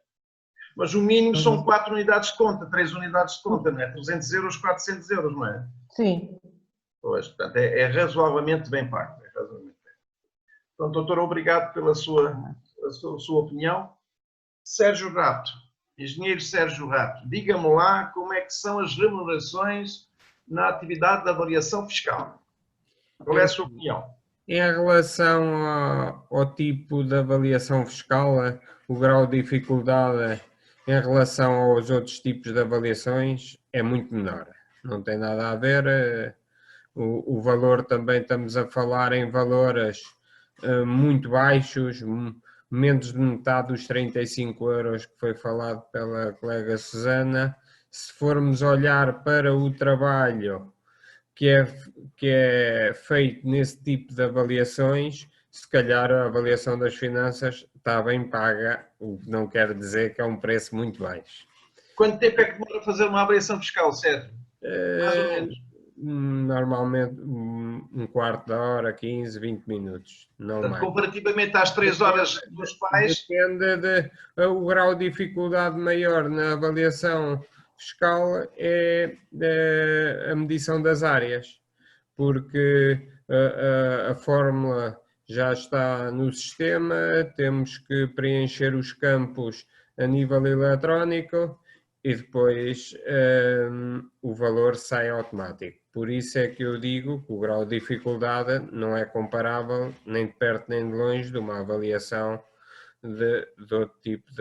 S2: Mas o mínimo são 4 unidades de conta, 3 unidades de conta, não é? 300 euros, 400 euros, não é?
S5: Sim.
S2: Pois, portanto, é razoavelmente bem pago. É razoavelmente bem. Então, doutora, obrigado pela sua opinião. Sérgio Rato, engenheiro Sérgio Rato, diga-me lá como é que são as remunerações na atividade de avaliação fiscal. Qual é a sua opinião?
S6: Em relação ao tipo de avaliação fiscal, o grau de dificuldade em relação aos outros tipos de avaliações é muito menor. Não tem nada a ver. O valor também, estamos a falar em valores muito baixos, menos de metade dos 35 euros que foi falado pela colega Susana. Se formos olhar para o trabalho que é feito nesse tipo de avaliações, se calhar a avaliação das finanças está bem paga, o que não quer dizer que é um preço muito baixo.
S2: Quanto tempo é que demora a fazer uma avaliação fiscal, Sérgio? Mais ou menos.
S6: Normalmente um quarto de hora, 15, 20 minutos. Não
S2: Portanto,
S6: mais.
S2: Comparativamente às 3 horas dos pais...
S6: Depende o grau de dificuldade maior na avaliação fiscal é a medição das áreas, porque a fórmula já está no sistema, temos que preencher os campos a nível eletrónico e depois o valor sai automático. Por isso é que eu digo que o grau de dificuldade não é comparável nem de perto nem de longe de uma avaliação de outro tipo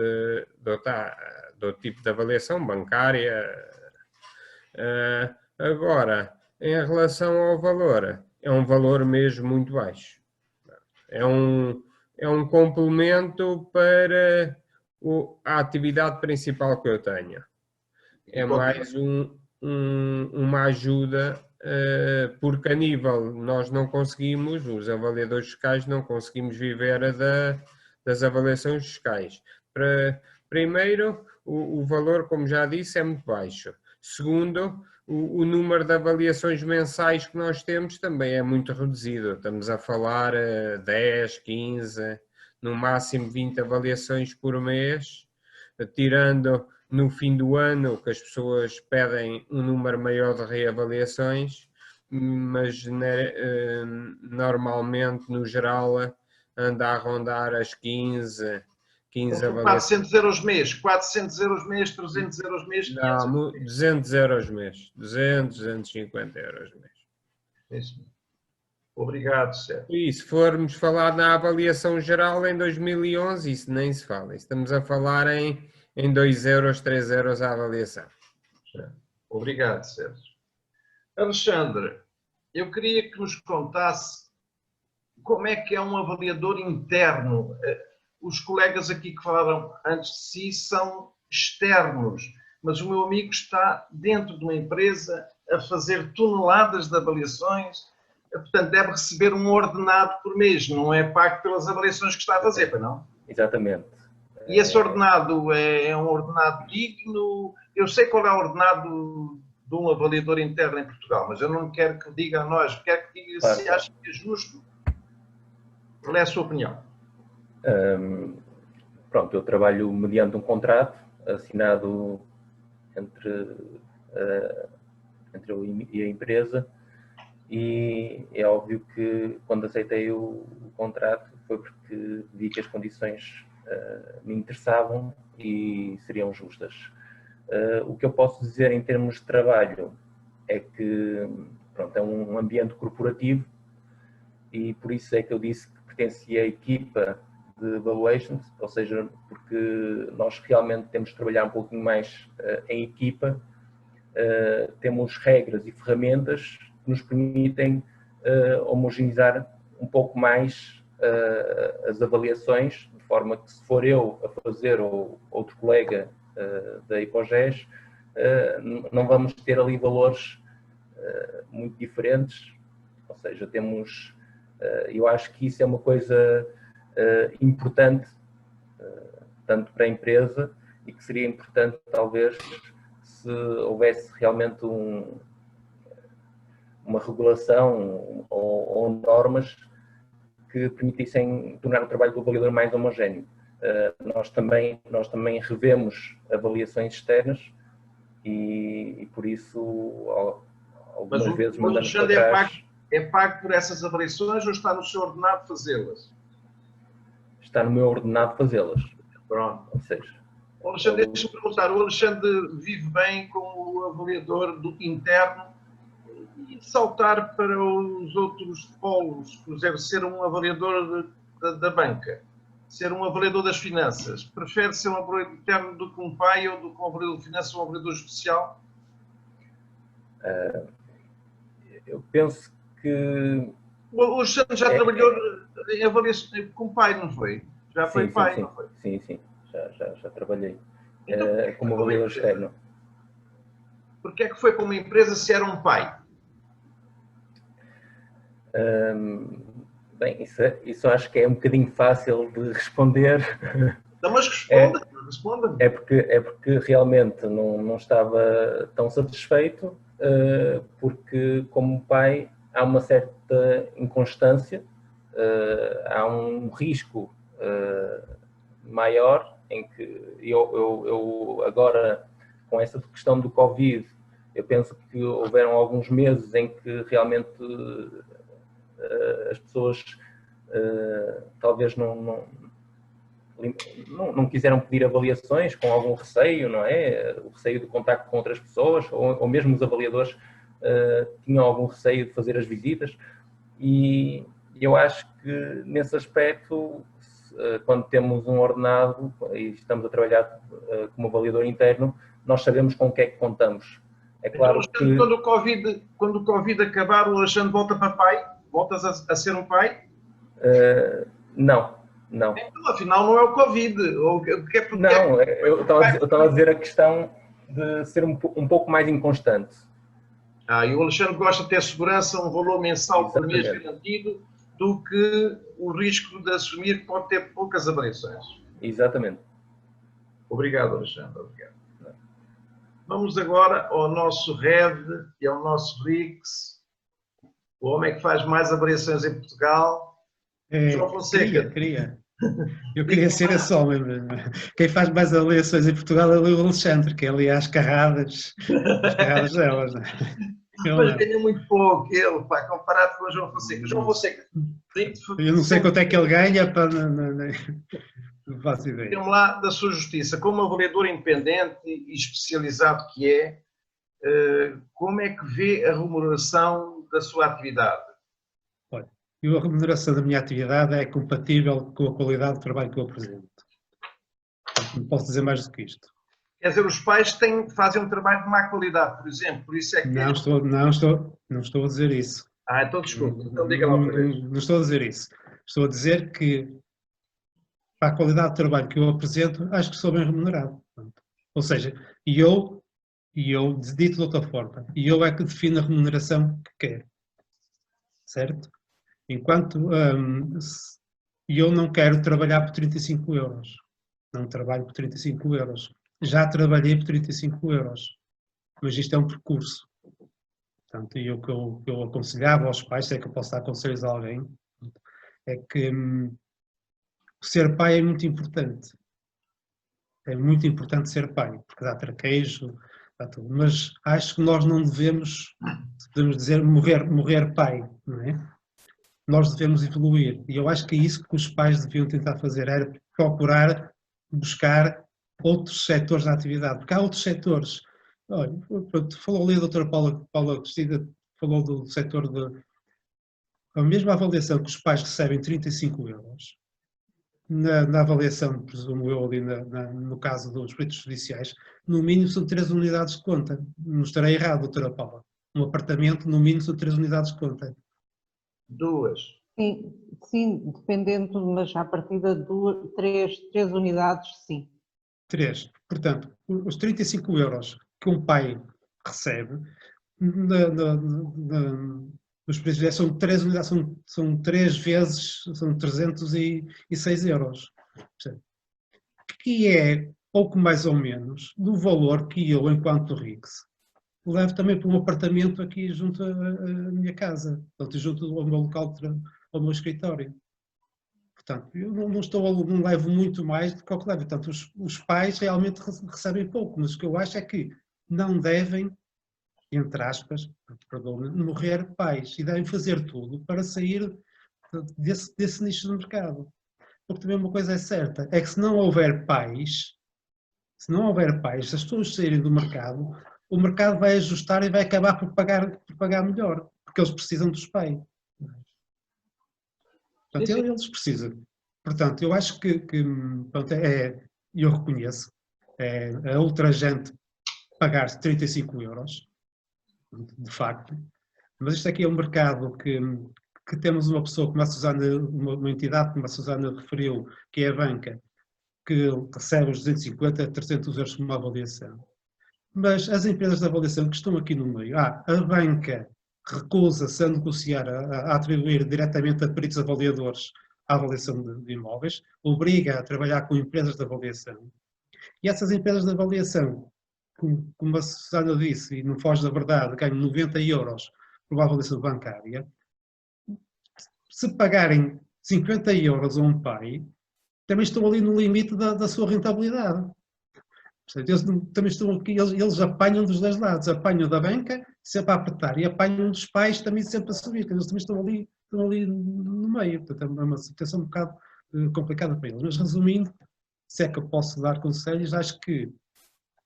S6: de avaliação bancária. Agora, em relação ao valor, é um valor mesmo muito baixo. É um complemento para a atividade principal que eu tenho. É mais uma ajuda, porque a nível nós não conseguimos, os avaliadores fiscais não conseguimos viver das avaliações fiscais. Primeiro, o valor, como já disse, é muito baixo. Segundo, o número de avaliações mensais que nós temos também é muito reduzido. Estamos a falar 10, 15, no máximo 20 avaliações por mês, tirando no fim do ano que as pessoas pedem um número maior de reavaliações, mas normalmente, no geral, anda a rondar as 15 avaliações.
S2: 400 euros mês, 400 euros mês, 300 euros mês, 500
S6: Não, 200 euros mês, 250 euros mês.
S2: Isso. Obrigado, Sérgio.
S6: E se formos falar na avaliação geral em 2011, isso nem se fala. Estamos a falar em 2 euros, 3 euros a avaliação.
S2: Obrigado, Sérgio. Alexandre, eu queria que nos contasse como é que é um avaliador interno. Os colegas aqui que falaram antes de si são externos, mas o meu amigo está dentro de uma empresa a fazer toneladas de avaliações, portanto deve receber um ordenado por mês, não é pago pelas avaliações que está a fazer, para não?
S7: Exatamente.
S2: E esse ordenado é um ordenado digno? Eu sei qual é o ordenado de um avaliador interno em Portugal, mas eu não quero que diga a nós, quero que diga se acha que é justo. Qual é a sua opinião?
S7: Pronto, eu trabalho mediante um contrato assinado entre eu e a empresa, e é óbvio que quando aceitei o contrato foi porque vi que as condições me interessavam e seriam justas. O que eu posso dizer em termos de trabalho é que, pronto, é um ambiente corporativo, e por isso é que eu disse que pertencia à equipa de evaluations, ou seja, porque nós realmente temos de trabalhar um pouquinho mais em equipa, temos regras e ferramentas que nos permitem homogeneizar um pouco mais as avaliações, de forma que, se for eu a fazer ou outro colega da IPOGES, não vamos ter ali valores muito diferentes, ou seja, temos, eu acho que isso é uma coisa importante, tanto para a empresa, e que seria importante talvez se houvesse realmente uma regulação ou normas que permitissem tornar o trabalho do avaliador mais homogéneo. Nós também revemos avaliações externas e por isso algumas vezes mandamos para trás.
S2: É pago por essas avaliações ou está no seu ordenado fazê-las?
S7: Está no meu ordenado fazê-las.
S2: Pronto.
S7: Ou seja,
S2: Alexandre, deixa-me perguntar, o Alexandre vive bem como avaliador do interno e saltar para os outros polos, por exemplo, ser um avaliador da banca, ser um avaliador das finanças, prefere ser um avaliador interno do que um pai ou do que um avaliador de finanças ou um avaliador especial?
S7: Eu penso que...
S2: O Alexandre já trabalhou em avaliação com pai, não foi? Já foi pai, não foi?
S7: Sim. Já trabalhei
S2: Então,
S7: como avaliador externo.
S2: Porquê é que foi para uma empresa se era um pai?
S7: Bem, isso acho que é um bocadinho fácil de responder.
S2: Não, mas responda.
S7: É porque realmente não estava tão satisfeito, porque como pai há uma certa inconstância, há um risco maior em que eu agora, com essa questão do Covid, eu penso que houveram alguns meses em que realmente as pessoas talvez não não quiseram pedir avaliações com algum receio, não é? O receio do contacto com outras pessoas, ou mesmo os avaliadores tinham algum receio de fazer as visitas. E eu acho que nesse aspecto, quando temos um ordenado e estamos a trabalhar como avaliador interno, nós sabemos com o que é que contamos. É claro
S2: então,
S7: que...
S2: Quando o Covid acabar, o Alexandre volta para pai? Voltas a ser um pai?
S7: Não.
S2: Então, afinal, não é o Covid.
S7: Não, eu estava a dizer a questão de ser um pouco mais inconstante.
S2: E o Alexandre gosta de ter segurança, um valor mensal por mês garantido, do que o risco de assumir que pode ter poucas avaliações.
S7: Exatamente.
S2: Obrigado, Alexandre. Obrigado. Vamos agora ao nosso Head e ao nosso Rix. O homem que faz mais avaliações em Portugal. João Fonseca.
S8: Eu queria ser esse homem. Quem faz mais avaliações em Portugal é o Alexandre, que é ali às carradas delas.
S2: Mas ganha muito pouco, ele, comparado com o João Fonseca. João Fonseca,
S8: eu não sei quanto é que ele ganha, não faço ideia.
S2: Diga-me lá da sua justiça, como avaliador independente e especializado que é, como é que vê a remuneração da sua atividade?
S8: Olha, a remuneração da minha atividade é compatível com a qualidade do trabalho que eu apresento. Não posso dizer mais do que isto.
S2: Quer dizer, os pais fazem um trabalho de má qualidade, por exemplo, por isso é que...
S8: Não estou a dizer isso.
S2: Então desculpe, então diga lá para eles.
S8: Não estou a dizer isso. Estou a dizer que, para a qualidade de trabalho que eu apresento, acho que sou bem remunerado. Ou seja, eu dito de outra forma, e eu é que defino a remuneração que quero. Certo? Enquanto eu não quero trabalhar por 35 euros. Não trabalho por 35 euros. Já trabalhei por 35 euros, mas isto é um percurso. Portanto, e o que eu aconselhava aos pais, se é que eu posso dar conselhos a alguém, é que ser pai é muito importante. É muito importante ser pai, porque dá traquejo, dá tudo. Mas acho que nós não devemos dizer, morrer pai, não é? Nós devemos evoluir. E eu acho que é isso que os pais deviam tentar fazer, era procurar buscar outros setores da atividade, porque há outros setores. Olha, falou ali a doutora Paula Cristina, falou do setor a mesma avaliação que os pais recebem 35 euros, na avaliação, presumo eu, ali no caso dos peritos judiciais, no mínimo são 3 unidades de conta. Não estarei errado, doutora Paula. Um apartamento, no mínimo, são 3 unidades de conta.
S2: 2.
S5: Sim, dependendo, mas a partir de 3 unidades, sim.
S8: 3. Portanto, os 35 euros que um pai recebe, os preços são 3 unidades, são 3 vezes, são 306 euros. Que é pouco mais ou menos do valor que eu, enquanto RICS, levo também para um apartamento aqui junto à minha casa, portanto, junto ao meu local, ao meu escritório. Portanto, eu não levo muito mais do que o que levo. Portanto, os pais realmente recebem pouco, mas o que eu acho é que não devem, entre aspas, perdoe-me, morrer pais e devem fazer tudo para sair desse nicho do mercado. Porque também uma coisa é certa, é que se não houver pais, se as pessoas saírem do mercado, o mercado vai ajustar e vai acabar por pagar melhor, porque eles precisam dos pais. Portanto, eles precisam. Portanto, eu acho que pronto, eu reconheço, é ultrajante pagar 35 euros, de facto, mas isto aqui é um mercado que temos uma pessoa, como a Susana, uma entidade, como a Susana referiu, que é a banca, que recebe os 250 a 300 euros como avaliação. Mas as empresas de avaliação que estão aqui no meio, a banca recusa-se a negociar, a atribuir diretamente a peritos avaliadores a avaliação de imóveis, obriga a trabalhar com empresas de avaliação. E essas empresas de avaliação, como a Susana disse, e não foge da verdade, ganham 90 euros por uma avaliação bancária. Se pagarem 50 euros a um pai, também estão ali no limite da sua rentabilidade. Eles também estão aqui, eles apanham dos dois lados, apanham da banca sempre a apertar e apanham dos pais também sempre a subir, eles também estão ali no meio, portanto é uma situação um bocado complicada para eles. Mas resumindo, se é que eu posso dar conselhos, acho que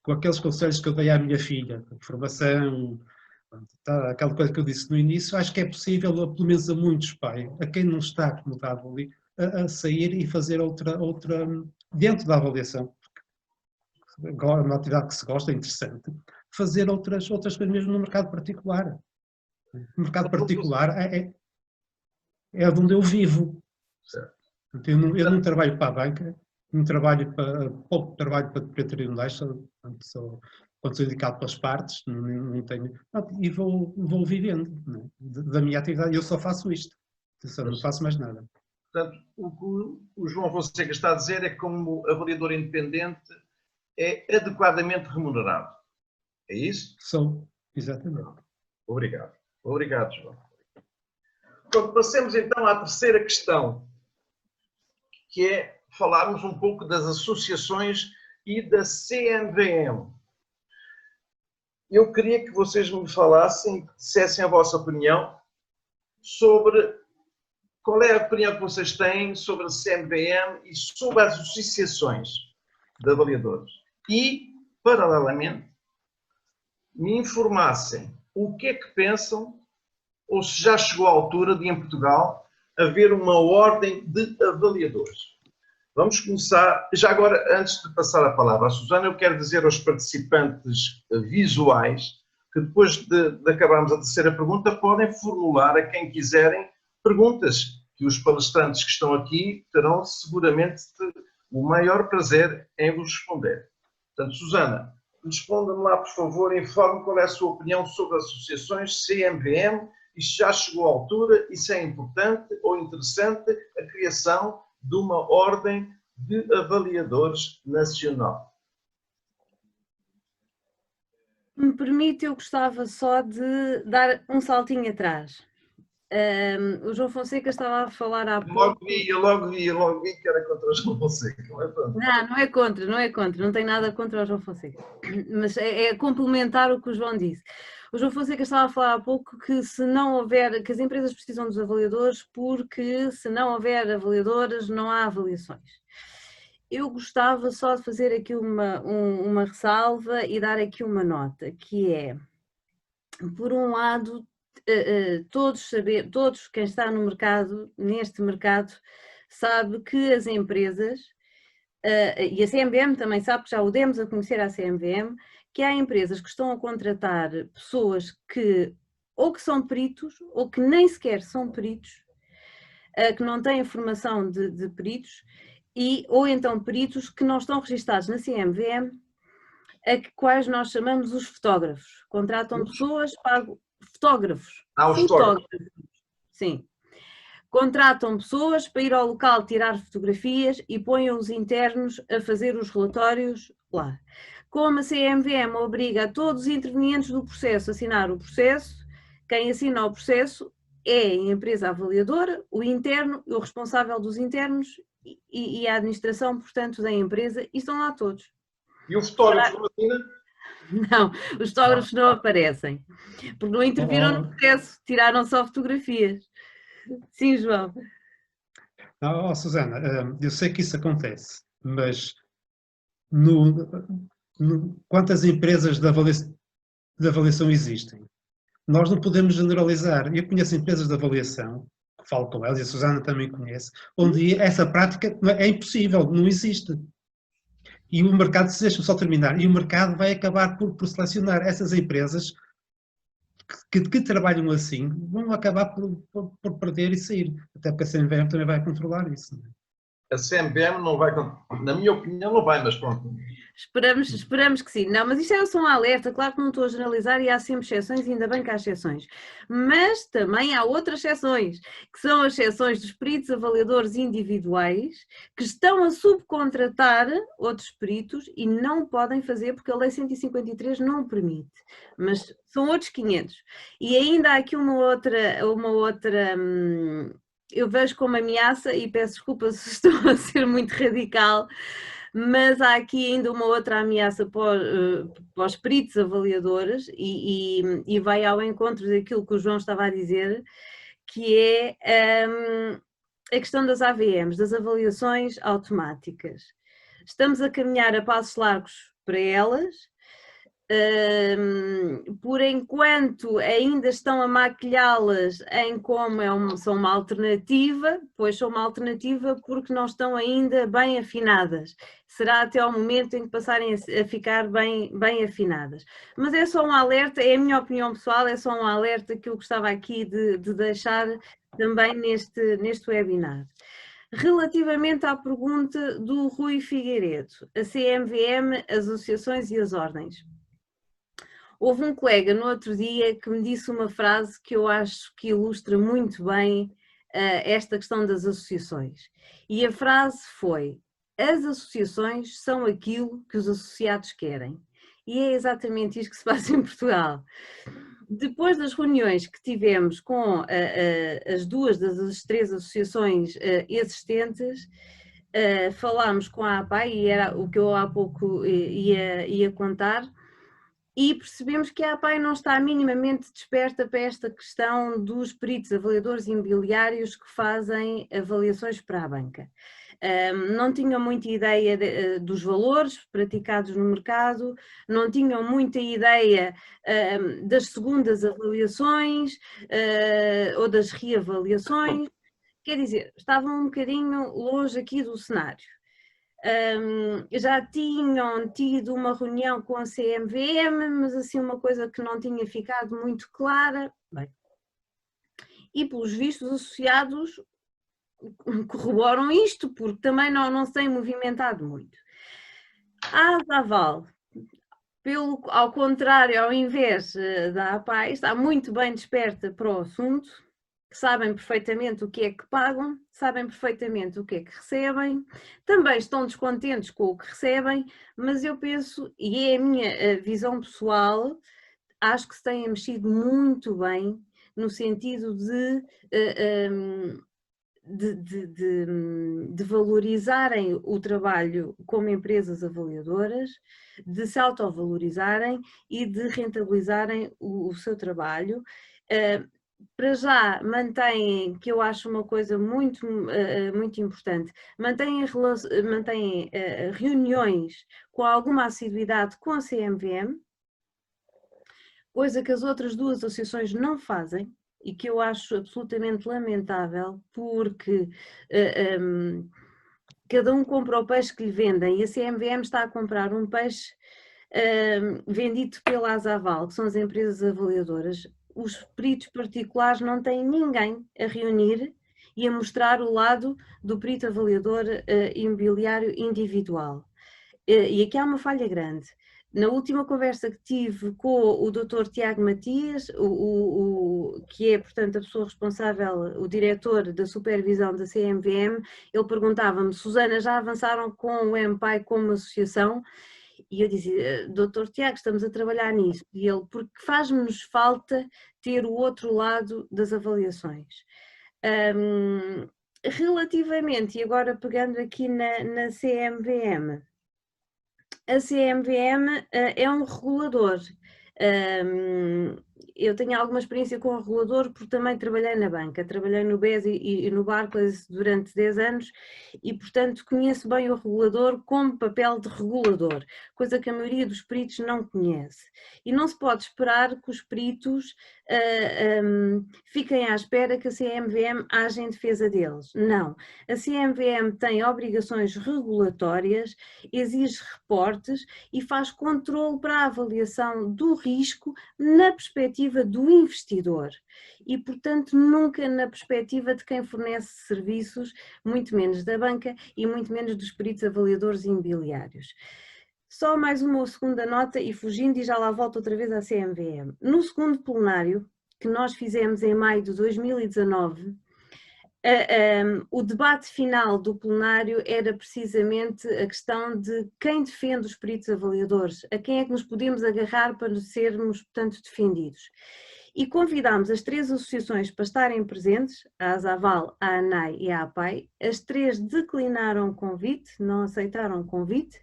S8: com aqueles conselhos que eu dei à minha filha, formação, aquela coisa que eu disse no início, acho que é possível, pelo menos a muitos pais, a quem não está acomodado ali, a sair e fazer outra dentro da avaliação, agora uma atividade que se gosta, é interessante, fazer outras coisas mesmo no mercado particular. O mercado particular é onde eu vivo. Eu não trabalho para a banca, não trabalho pouco trabalho para veterinariais, quando sou indicado pelas partes, não tenho, e vou vivendo, não é? Da minha atividade, eu só faço isto, eu não faço mais nada.
S2: Portanto, o que o João Fonseca está a dizer é que como avaliador independente é adequadamente remunerado. É isso?
S8: Sou, exatamente.
S2: Obrigado. Obrigado, João. Pronto, passemos então à terceira questão, que é falarmos um pouco das associações e da CMVM. Eu queria que vocês me falassem, dissessem a vossa opinião sobre qual é a opinião que vocês têm sobre a CMVM e sobre as associações de avaliadores. E, paralelamente, me informassem o que é que pensam, ou se já chegou a altura de, em Portugal, haver uma ordem de avaliadores. Vamos começar, já agora, antes de passar a palavra à Susana, eu quero dizer aos participantes visuais que depois de acabarmos a terceira pergunta, podem formular a quem quiserem perguntas, que os palestrantes que estão aqui terão seguramente o maior prazer em vos responder. Portanto, Susana, responda-me lá, por favor, informe qual é a sua opinião sobre associações CMVM e se já chegou à altura e se é importante ou interessante a criação de uma ordem de avaliadores nacional.
S3: Me permite, eu gostava só de dar um saltinho atrás. O João Fonseca estava a falar há pouco...
S2: Eu logo vi que era contra o João Fonseca.
S3: Não é contra, não tem nada contra o João Fonseca, mas é complementar o que o João disse. O João Fonseca estava a falar há pouco que se não houver, que as empresas precisam dos avaliadores porque se não houver avaliadores não há avaliações. Eu gostava só de fazer aqui uma ressalva e dar aqui uma nota, que é, por um lado, todos quem está no mercado, neste mercado, sabe que as empresas, e a CMVM também sabe, que já o demos a conhecer à CMVM, que há empresas que estão a contratar pessoas que ou que são peritos ou que nem sequer são peritos, que não têm formação de peritos, ou então peritos que não estão registados na CMVM, a quais nós chamamos os fotógrafos. Contratam pessoas, pagam fotógrafos.
S2: Os fotógrafos.
S3: Sim. Contratam pessoas para ir ao local tirar fotografias e põem os internos a fazer os relatórios lá. Como a CMVM obriga a todos os intervenientes do processo a assinar o processo, quem assina o processo é a empresa avaliadora, o interno, o responsável dos internos e a administração, portanto, da empresa, e estão lá todos.
S2: E o fotógrafo não assina?
S3: Não, os fotógrafos não aparecem, porque não interviram no processo, tiraram só fotografias. Sim, João.
S8: Não, Susana, eu sei que isso acontece, mas quantas empresas de avaliação existem? Nós não podemos generalizar. Eu conheço empresas de avaliação, falo com elas, e a Susana também conhece, onde essa prática é impossível, não existe. E o mercado, deixa-me só terminar, e o mercado vai acabar por selecionar essas empresas que trabalham assim, vão acabar por perder e sair. Até porque a CMVM também vai controlar isso. Não é?
S2: A CMVM não vai, na minha opinião, não vai, mas pronto.
S3: Esperamos que sim. Não, mas isto é só um alerta, claro que não estou a generalizar e há sempre exceções, ainda bem que há exceções. Mas também há outras exceções, que são as exceções dos peritos avaliadores individuais, que estão a subcontratar outros peritos e não podem fazer porque a Lei 153 não o permite. Mas são outros 500. E ainda há aqui uma outra eu vejo como ameaça, e peço desculpa se estou a ser muito radical, mas há aqui ainda uma outra ameaça para os peritos avaliadores e vai ao encontro daquilo que o João estava a dizer, que é a questão das AVMs, das avaliações automáticas. Estamos a caminhar a passos largos para elas. Por enquanto ainda estão a maquilhá-las em como são uma alternativa, pois são uma alternativa porque não estão ainda bem afinadas. Será até ao momento em que passarem a ficar bem afinadas. Mas é só um alerta, é a minha opinião pessoal, é só um alerta que eu gostava aqui de deixar também neste webinar. Relativamente à pergunta do Rui Figueiredo, a CMVM, as associações e as ordens. Houve um colega no outro dia que me disse uma frase que eu acho que ilustra muito bem esta questão das associações. E a frase foi: as associações são aquilo que os associados querem. E é exatamente isto que se passa em Portugal. Depois das reuniões que tivemos com as duas das três associações existentes, falámos com a APAI, e era o que eu há pouco ia contar, e percebemos que a APAI não está minimamente desperta para esta questão dos peritos avaliadores imobiliários que fazem avaliações para a banca. Não tinham muita ideia dos valores praticados no mercado, não tinham muita ideia das segundas avaliações ou das reavaliações, quer dizer, estavam um bocadinho longe aqui do cenário. Já tinham tido uma reunião com a CMVM, mas assim uma coisa que não tinha ficado muito clara. Bem, e pelos vistos os associados corroboram isto, porque também não se tem movimentado muito. A Azaval, ao contrário, ao invés da APAI, está muito bem desperta para o assunto, sabem perfeitamente o que é que pagam, sabem perfeitamente o que é que recebem, também estão descontentes com o que recebem, mas eu penso, e é a minha visão pessoal, acho que se têm mexido muito bem no sentido de valorizarem o trabalho como empresas avaliadoras, de se autovalorizarem e de rentabilizarem o seu trabalho. Para já mantêm, que eu acho uma coisa muito importante, mantêm reuniões com alguma assiduidade com a CMVM, coisa que as outras duas associações não fazem e que eu acho absolutamente lamentável, porque cada um compra o peixe que lhe vendem e a CMVM está a comprar um peixe vendido pela Azaval, que são as empresas avaliadoras. Os peritos particulares não têm ninguém a reunir e a mostrar o lado do perito avaliador imobiliário individual. E aqui há uma falha grande. Na última conversa que tive com o Dr. Tiago Matias, que é, portanto, a pessoa responsável, o diretor da supervisão da CMVM, ele perguntava-me: Susana, já avançaram com o MPAI como associação? E eu dizia: Dr. Tiago, estamos a trabalhar nisso. E ele: porque faz-nos falta ter o outro lado das avaliações. Relativamente, e agora pegando aqui na CMVM, a CMVM é um regulador. Eu tenho alguma experiência com o regulador porque também trabalhei na banca, trabalhei no BES e no Barclays durante 10 anos e, portanto, conheço bem o regulador como papel de regulador, coisa que a maioria dos peritos não conhece. E não se pode esperar que os peritos fiquem à espera que a CMVM haja em defesa deles. Não. A CMVM tem obrigações regulatórias, exige reportes e faz controle para a avaliação do risco na perspectiva do investidor e, portanto, nunca na perspectiva de quem fornece serviços, muito menos da banca e muito menos dos peritos avaliadores imobiliários. Só mais uma segunda nota e fugindo, e já lá volto outra vez à CMVM. No segundo plenário, que nós fizemos em maio de 2019, o debate final do plenário era precisamente a questão de quem defende os peritos avaliadores, a quem é que nos podemos agarrar para sermos, portanto, defendidos. E convidámos as três associações para estarem presentes, a Azaval, a ANAI e a APAI. As três declinaram o convite, não aceitaram o convite,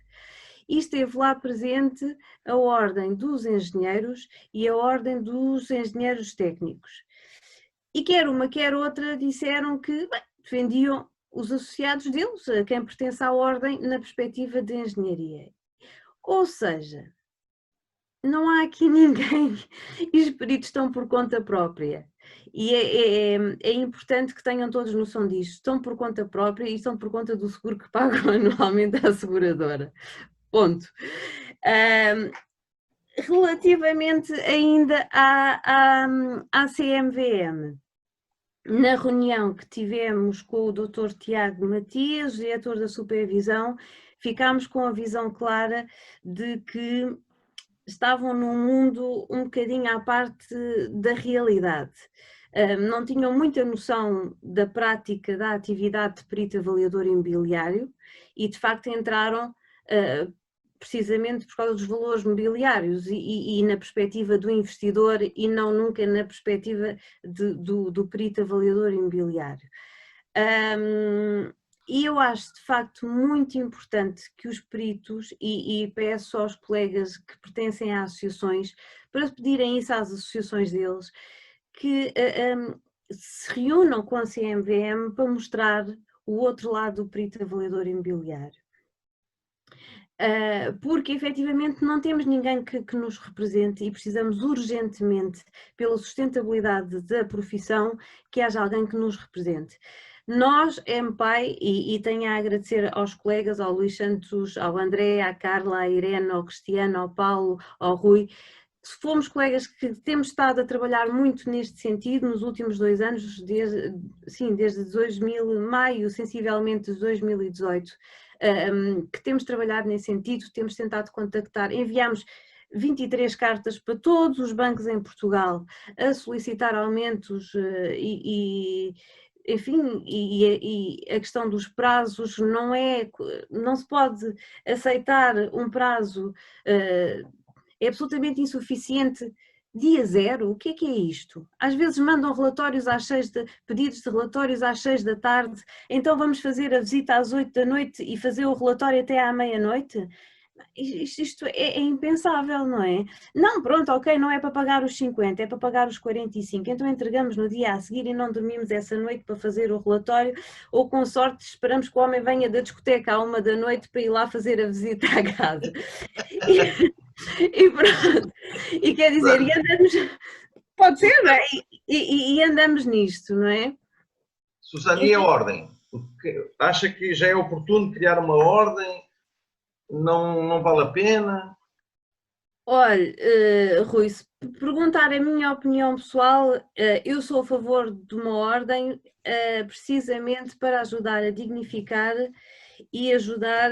S3: e esteve lá presente a Ordem dos Engenheiros e a Ordem dos Engenheiros Técnicos. E quer uma, quer outra disseram que defendiam os associados deles, a quem pertence à ordem, na perspectiva de engenharia. Ou seja, não há aqui ninguém e os peritos estão por conta própria. E é importante que tenham todos noção disto. Estão por conta própria e estão por conta do seguro que pagam anualmente à seguradora. Ponto. Relativamente ainda à CMVM, na reunião que tivemos com o Dr. Tiago Matias, diretor da supervisão, ficámos com a visão clara de que estavam num mundo um bocadinho à parte da realidade. Não tinham muita noção da prática da atividade de perito avaliador imobiliário e, de facto, entraram precisamente por causa dos valores mobiliários e na perspectiva do investidor e não nunca na perspectiva do perito avaliador imobiliário. E eu acho de facto muito importante que os peritos, e peço aos colegas que pertencem a associações, para pedirem isso às associações deles, que se reúnam com a CMVM para mostrar o outro lado do perito avaliador imobiliário. Porque efetivamente não temos ninguém que nos represente e precisamos urgentemente, pela sustentabilidade da profissão, que haja alguém que nos represente. Nós, MPAI, e tenho a agradecer aos colegas, ao Luís Santos, ao André, à Carla, à Irene, ao Cristiano, ao Paulo, ao Rui, fomos colegas que temos estado a trabalhar muito neste sentido nos últimos 2 anos, desde maio, sensivelmente de 2018, que temos trabalhado nesse sentido, temos tentado contactar, enviamos 23 cartas para todos os bancos em Portugal a solicitar aumentos enfim, e a questão dos prazos não se pode aceitar um prazo é absolutamente insuficiente. Dia 0, o que é isto? Às vezes mandam relatórios pedidos de relatórios às 6 da tarde, então vamos fazer a visita às 8 da noite e fazer o relatório até à meia-noite? Isto é impensável, não é? Não, pronto, ok, não é para pagar os 50, é para pagar os 45, então entregamos no dia a seguir e não dormimos essa noite para fazer o relatório, ou com sorte esperamos que o homem venha da discoteca à 1 da noite para ir lá fazer a visita à casa. E pronto, e quer dizer, e andamos, pode ser, não é? E andamos nisto, não é?
S2: Susana, e a ordem? Acha que já é oportuno criar uma ordem? Não vale a pena?
S3: Olha, Rui, se perguntar a minha opinião pessoal, eu sou a favor de uma ordem precisamente para ajudar a dignificar e ajudar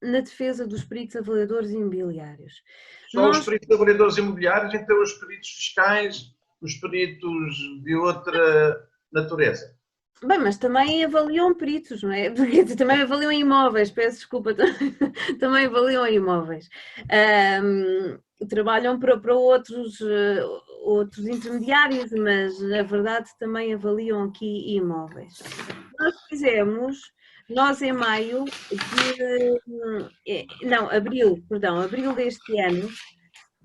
S3: na defesa dos peritos avaliadores imobiliários.
S2: Só os peritos avaliadores imobiliários, então os peritos fiscais, os peritos de outra natureza?
S3: Bem, mas também avaliam peritos, não é? Porque também avaliam imóveis, peço desculpa, também avaliam imóveis. Trabalham para outros intermediários, mas na verdade também avaliam aqui imóveis. Nós em maio, abril deste ano,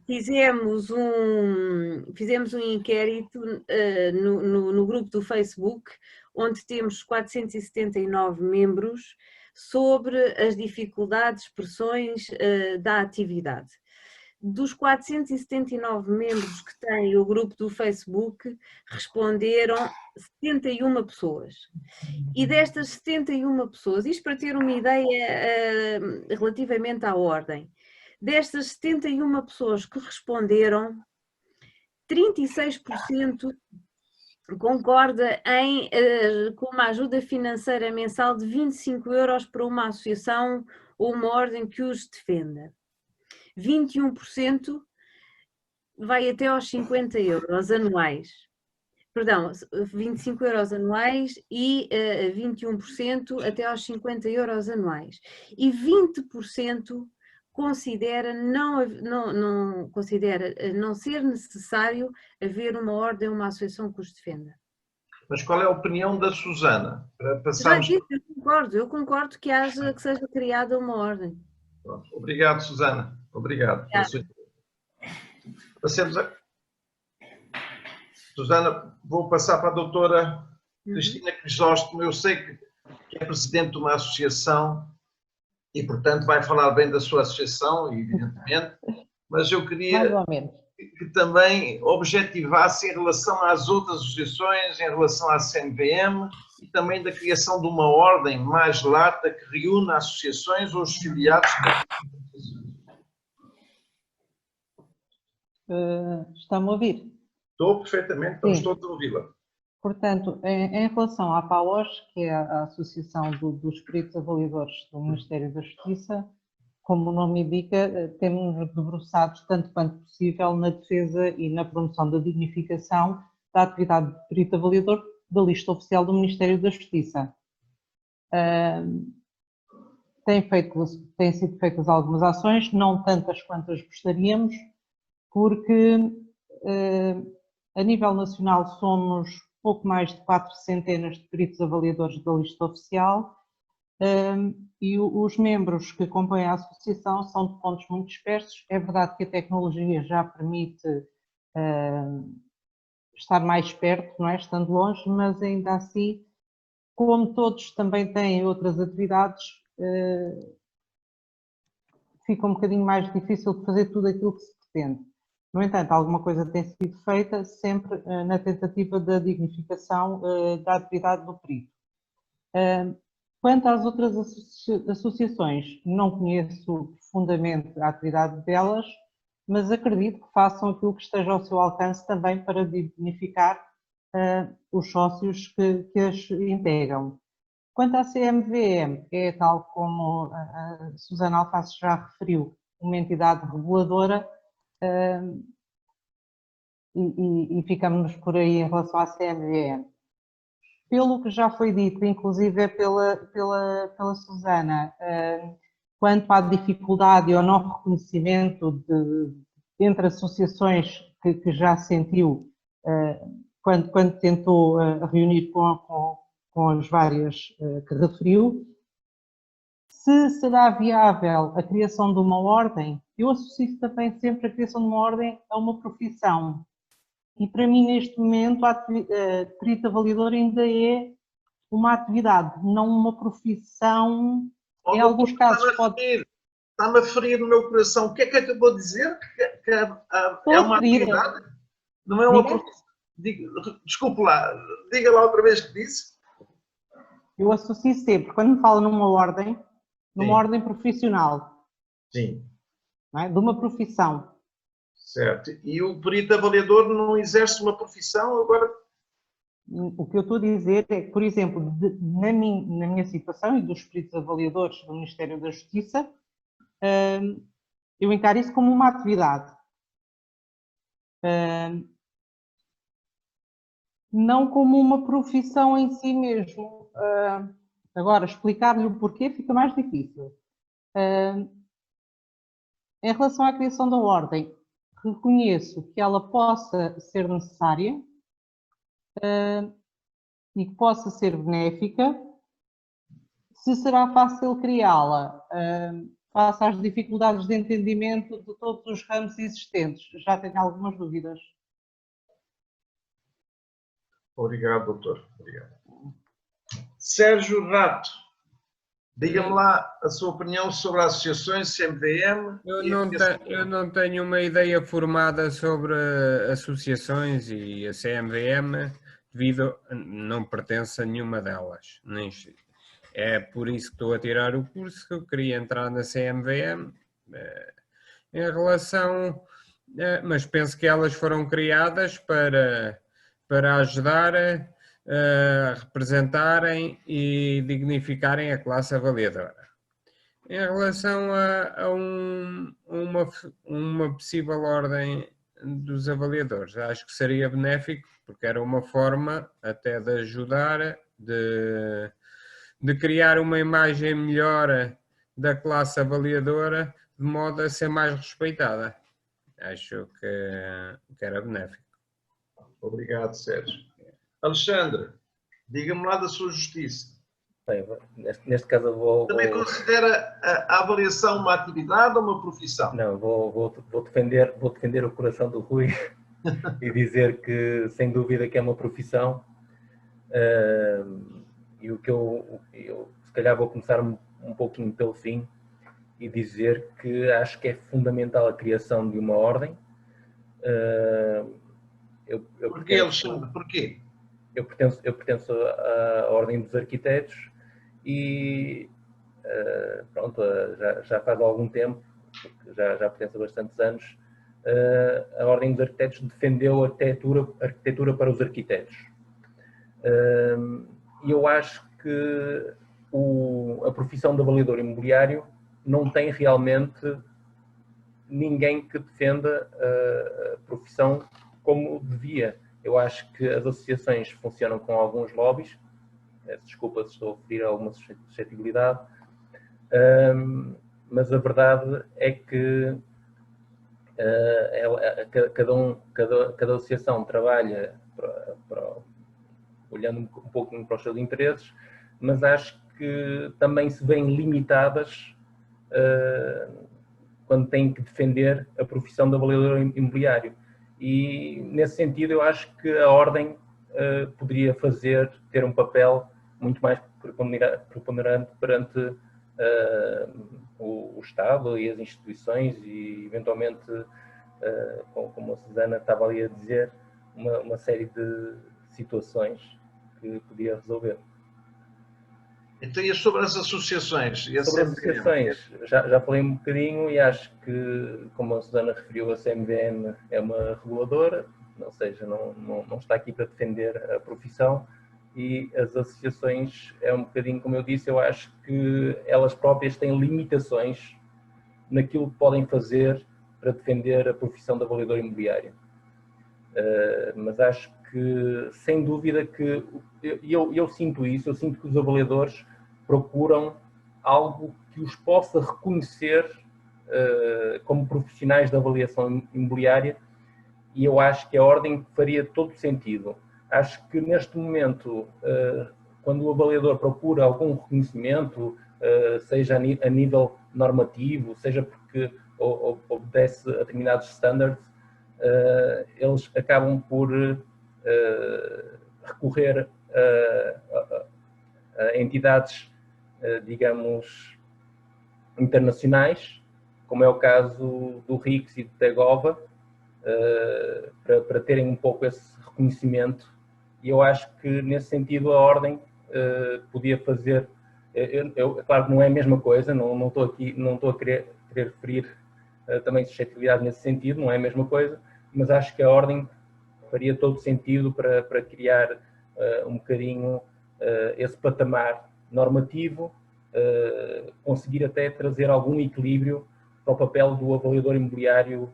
S3: fizemos um inquérito no grupo do Facebook, onde temos 479 membros, sobre as dificuldades, pressões da atividade. Dos 479 membros que tem o grupo do Facebook, responderam 71 pessoas. E destas 71 pessoas, isto para ter uma ideia relativamente à ordem, destas 71 pessoas que responderam, 36% concorda com uma ajuda financeira mensal de 25 € para uma associação ou uma ordem que os defenda. 21% vai até aos 50 € anuais. Perdão, 25 € anuais e 21% até aos 50 € anuais. E 20% considera não ser necessário haver uma ordem ou uma associação que os defenda.
S2: Mas qual é a opinião da Susana? Passamos...
S3: Eu concordo que seja criada uma ordem.
S2: Pronto. Obrigado, Susana. Obrigado. Passemos a... Susana, vou passar para a doutora Cristina Crisóstomo. Eu sei que que é presidente de uma associação e, portanto, vai falar bem da sua associação, evidentemente, mas eu
S5: Mais
S2: queria
S5: ou menos.
S2: que também objetivasse em relação às outras associações, em relação à CMVM e também da criação de uma ordem mais lata que reúna associações ou os filiados.
S5: Está-me a ouvir?
S2: Estou perfeitamente, estamos
S5: Sim.
S2: todos a ouvi-la.
S5: Portanto, em relação à PAOS, que é a Associação dos Peritos Avaliadores do Ministério da Justiça, como o nome indica, temos-nos debruçados tanto quanto possível na defesa e na promoção da dignificação da atividade de perito avaliador da lista oficial do Ministério da Justiça. Têm sido feitas algumas ações, não tantas quantas gostaríamos, porque a nível nacional somos pouco mais de 4 centenas de peritos avaliadores da lista oficial e os membros que compõem a associação são de pontos muito dispersos. É verdade que a tecnologia já permite estar mais perto, não é? Estando longe, mas ainda assim, como todos também têm outras atividades, fica um bocadinho mais difícil de fazer tudo aquilo que se pretende. No entanto, alguma coisa tem sido feita sempre na tentativa da dignificação da atividade do perito. Quanto às outras associações, não conheço profundamente a atividade delas, mas acredito que façam aquilo que esteja ao seu alcance também para dignificar os sócios que as integram. Quanto à CMVM, é tal como a Susana Alface já referiu, uma entidade reguladora, e ficamos por aí em relação à CMVM. Pelo que já foi dito, inclusive pela Susana, quanto à dificuldade ou não reconhecimento entre associações que já sentiu quando tentou reunir com as várias que referiu, se será viável a criação de uma ordem, eu associo também sempre a criação de uma ordem a uma profissão. E para mim, neste momento, a perito avaliador ainda é uma atividade, não uma profissão. Em alguns casos pode...
S2: Está-me a ferir no meu coração. O que é que acabou de dizer? Que é uma atividade? Não é uma profissão? Desculpe lá, diga lá outra vez que disse.
S5: Eu associo sempre, quando me fala numa ordem profissional.
S2: Sim.
S5: Não é? De uma profissão.
S2: Certo. E o perito avaliador não exerce uma profissão agora?
S5: O que eu estou a dizer é que, por exemplo, na minha situação e dos peritos avaliadores do Ministério da Justiça, eu encaro isso como uma atividade. Não como uma profissão em si mesmo. Agora, explicar-lhe o porquê fica mais difícil. Em relação à criação da ordem, reconheço que ela possa ser necessária e que possa ser benéfica. Se será fácil criá-la, face às dificuldades de entendimento de todos os ramos existentes, já tenho algumas dúvidas.
S2: Obrigado, doutor. Obrigado. Sérgio Rato, diga-me lá a sua opinião sobre as associações CMVM.
S6: Eu não tenho uma ideia formada sobre associações e a CMVM, devido a não pertence a nenhuma delas. É por isso que estou a tirar o curso, que eu queria entrar na CMVM. Em relação... Mas penso que elas foram criadas para ajudar a representarem e dignificarem a classe avaliadora. Em relação a uma possível ordem dos avaliadores, acho que seria benéfico, porque era uma forma até de ajudar, de criar uma imagem melhor da classe avaliadora, de modo a ser mais respeitada. Acho que era benéfico.
S2: Obrigado, Sérgio. Alexandre, diga-me lá da sua justiça.
S7: Bem, neste caso eu vou...
S2: Também considera a avaliação uma atividade ou uma profissão?
S7: Não, vou defender o coração do Rui e dizer que, sem dúvida, que é uma profissão E o que eu se calhar vou começar um pouquinho pelo fim e dizer que acho que é fundamental a criação de uma ordem.
S2: Porquê, Alexandre? Porquê?
S7: Eu pertenço à Ordem dos Arquitetos e pronto, já faz algum tempo, porque já pertenço há bastantes anos, a Ordem dos Arquitetos defendeu a arquitetura para os arquitetos. E eu acho que a profissão de avaliador imobiliário não tem realmente ninguém que defenda a profissão como devia. Eu acho que as associações funcionam com alguns lobbies, desculpa se estou a referir a alguma suscetibilidade, mas a verdade é que cada associação trabalha olhando um pouco para os seus interesses, mas acho que também se veem limitadas quando têm que defender a profissão de avaliador imobiliário. E, nesse sentido, eu acho que a Ordem poderia ter um papel muito mais preponderante perante o Estado e as instituições e, eventualmente, como a Susana estava ali a dizer, uma série de situações que podia resolver.
S2: Então, e sobre as associações?
S7: Sobre as associações, já falei um bocadinho e acho que, como a Susana referiu, a CMVM é uma reguladora, ou seja, não está aqui para defender a profissão, e as associações é um bocadinho, como eu disse, eu acho que elas próprias têm limitações naquilo que podem fazer para defender a profissão de avaliador imobiliário. Mas acho que, sem dúvida, que eu sinto isso, eu sinto que os avaliadores procuram algo que os possa reconhecer como profissionais da avaliação imobiliária, e eu acho que a Ordem faria todo sentido. Acho que neste momento, quando o avaliador procura algum reconhecimento, seja a nível normativo, seja porque obedece a determinados standards, eles acabam por recorrer a entidades, digamos, internacionais, como é o caso do RICS e do TEGOVA, para terem um pouco esse reconhecimento. E eu acho que, nesse sentido, a Ordem podia fazer. Claro que não é a mesma coisa, não estou a querer referir também suscetibilidade nesse sentido, não é a mesma coisa, mas acho que a Ordem faria todo sentido para criar um bocadinho esse patamar normativo, conseguir até trazer algum equilíbrio para o papel do avaliador imobiliário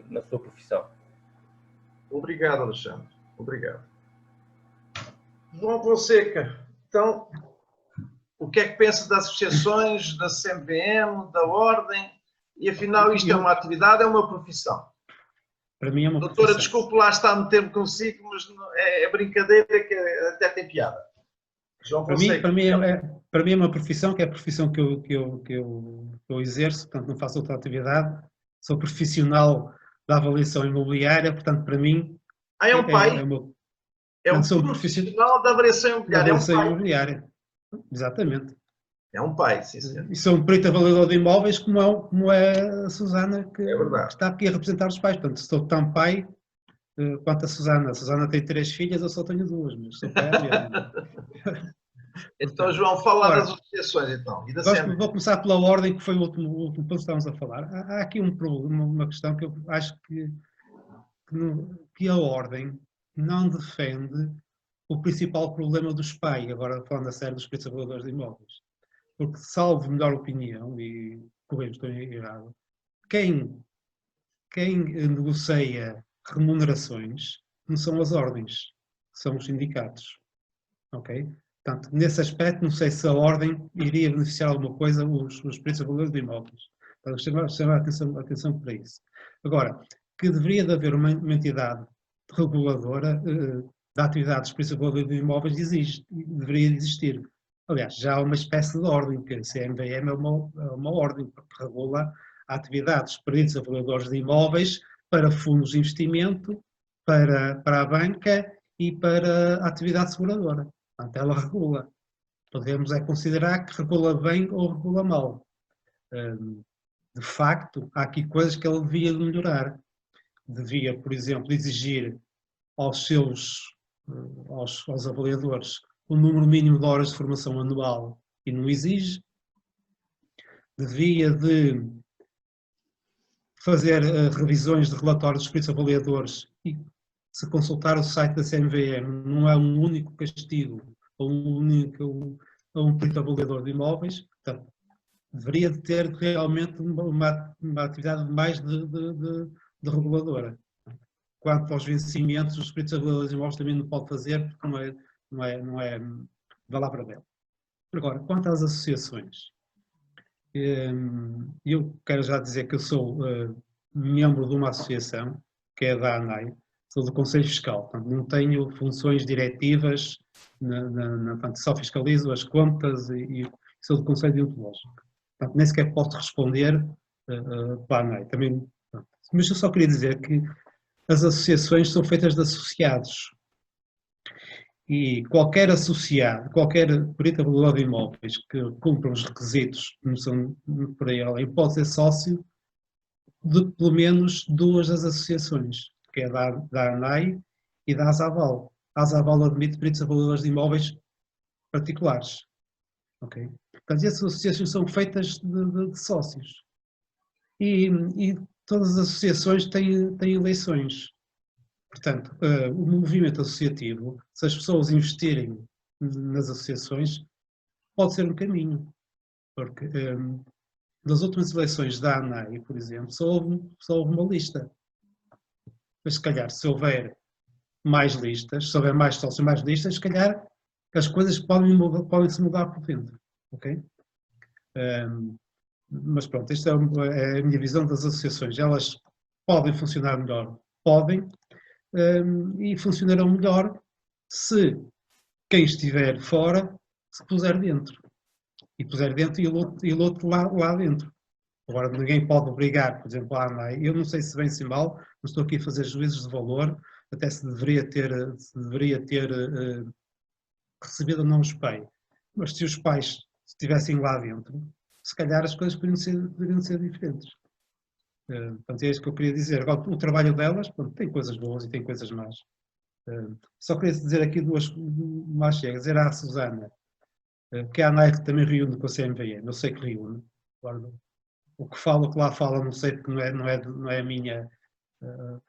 S7: na sua profissão.
S2: Obrigado, Alexandre. Obrigado. João Fonseca, então, o que é que pensa das associações, da CMVM, da Ordem? E afinal isto é uma atividade, é uma profissão?
S8: Para mim é uma
S2: Doutora,
S8: profissão.
S2: desculpe lá estar a meter-me consigo, mas é brincadeira que até tem piada. João Fonseca.
S8: Para mim é uma profissão, que é a profissão que eu exerço, portanto não faço outra atividade, sou profissional da avaliação imobiliária, portanto para mim...
S2: É um pai? É um
S8: sou
S2: profissional da avaliação imobiliária.
S8: Da avaliação imobiliária, exatamente.
S2: É um pai, sim senhor.
S8: E sou um perito avaliador de imóveis, como é a Susana, que está aqui a representar os pais. Portanto, sou tão pai quanto a Susana. A Susana tem 3 filhas, eu só tenho 2, mas sou pai mesmo.
S2: Então, João, fala das associações, então. E da
S8: vou começar pela Ordem, que foi o último ponto que estávamos a falar. Há aqui uma questão que eu acho que a Ordem não defende o principal problema dos PAI, agora falando a sério dos peritos avaliadores de imóveis. Porque, salvo melhor opinião, e correndo estou errado, quem negocia remunerações não são as ordens, são os sindicatos. Ok? Portanto, nesse aspecto, não sei se a Ordem iria beneficiar alguma coisa os peritos avaliadores de imóveis. Para chamar a atenção para isso. Agora, que deveria de haver uma entidade reguladora da atividade dos peritos avaliadores de imóveis deveria existir. Aliás, já há uma espécie de ordem, que a CMVM é uma ordem que regula a atividade dos peritos avaliadores de imóveis para fundos de investimento, para a banca e para a atividade seguradora. Portanto, ela regula. Podemos é considerar que regula bem ou regula mal. De facto, há aqui coisas que ele devia melhorar. Devia, por exemplo, exigir aos avaliadores o número mínimo de horas de formação anual e não exige. Devia de fazer revisões de relatórios dos peritos avaliadores e, se consultar o site da CMVM, não é um único castigo a um perito avaliador de imóveis. Portanto, deveria de ter realmente uma atividade mais de reguladora. Quanto aos vencimentos, os peritos avaliadores de imóveis também não pode fazer, porque não é vai lá para dentro. Agora, quanto às associações, eu quero já dizer que eu sou membro de uma associação, que é da ANAI, sou do Conselho Fiscal, portanto, não tenho funções diretivas, portanto, só fiscalizo as contas e sou do Conselho Deontológico. Portanto, nem sequer posso responder para a ANAI. Também, mas eu só queria dizer que as associações são feitas de associados. E qualquer associado, qualquer perito avaliador de imóveis que cumpra os requisitos que são por aí além, pode ser sócio de pelo menos duas das associações, que é da ANAI e da ASAVAL. A ASAVAL admite peritos avaliadores de imóveis particulares. Okay? Portanto, essas associações são feitas de sócios. E todas as associações têm eleições. Portanto, o movimento associativo, se as pessoas investirem nas associações, pode ser um caminho. Porque das últimas eleições da ANAI, por exemplo, só houve uma lista. Mas se calhar, se houver mais listas, se houver mais sócios, mais listas, se calhar as coisas podem se mudar por dentro. Ok? Mas pronto, esta é a minha visão das associações. Elas podem funcionar melhor, podem, e funcionarão melhor se quem estiver fora se puser dentro. E puser dentro e o outro lá dentro. Agora, ninguém pode obrigar, por exemplo, a ANAI. Eu não sei se bem se mal, não estou aqui a fazer juízos de valor, até se deveria ter recebido ou não os pais. Mas se os pais estivessem lá dentro, se calhar as coisas poderiam ser diferentes. Portanto, é isso que eu queria dizer. Agora, o trabalho delas, pronto, tem coisas boas e tem coisas más. Só queria dizer aqui duas mais chegas. Dizer à Susana que a ANAI também reúne com a CMVM. Eu sei que reúne. Agora, o que lá fala, não sei, porque não é a minha,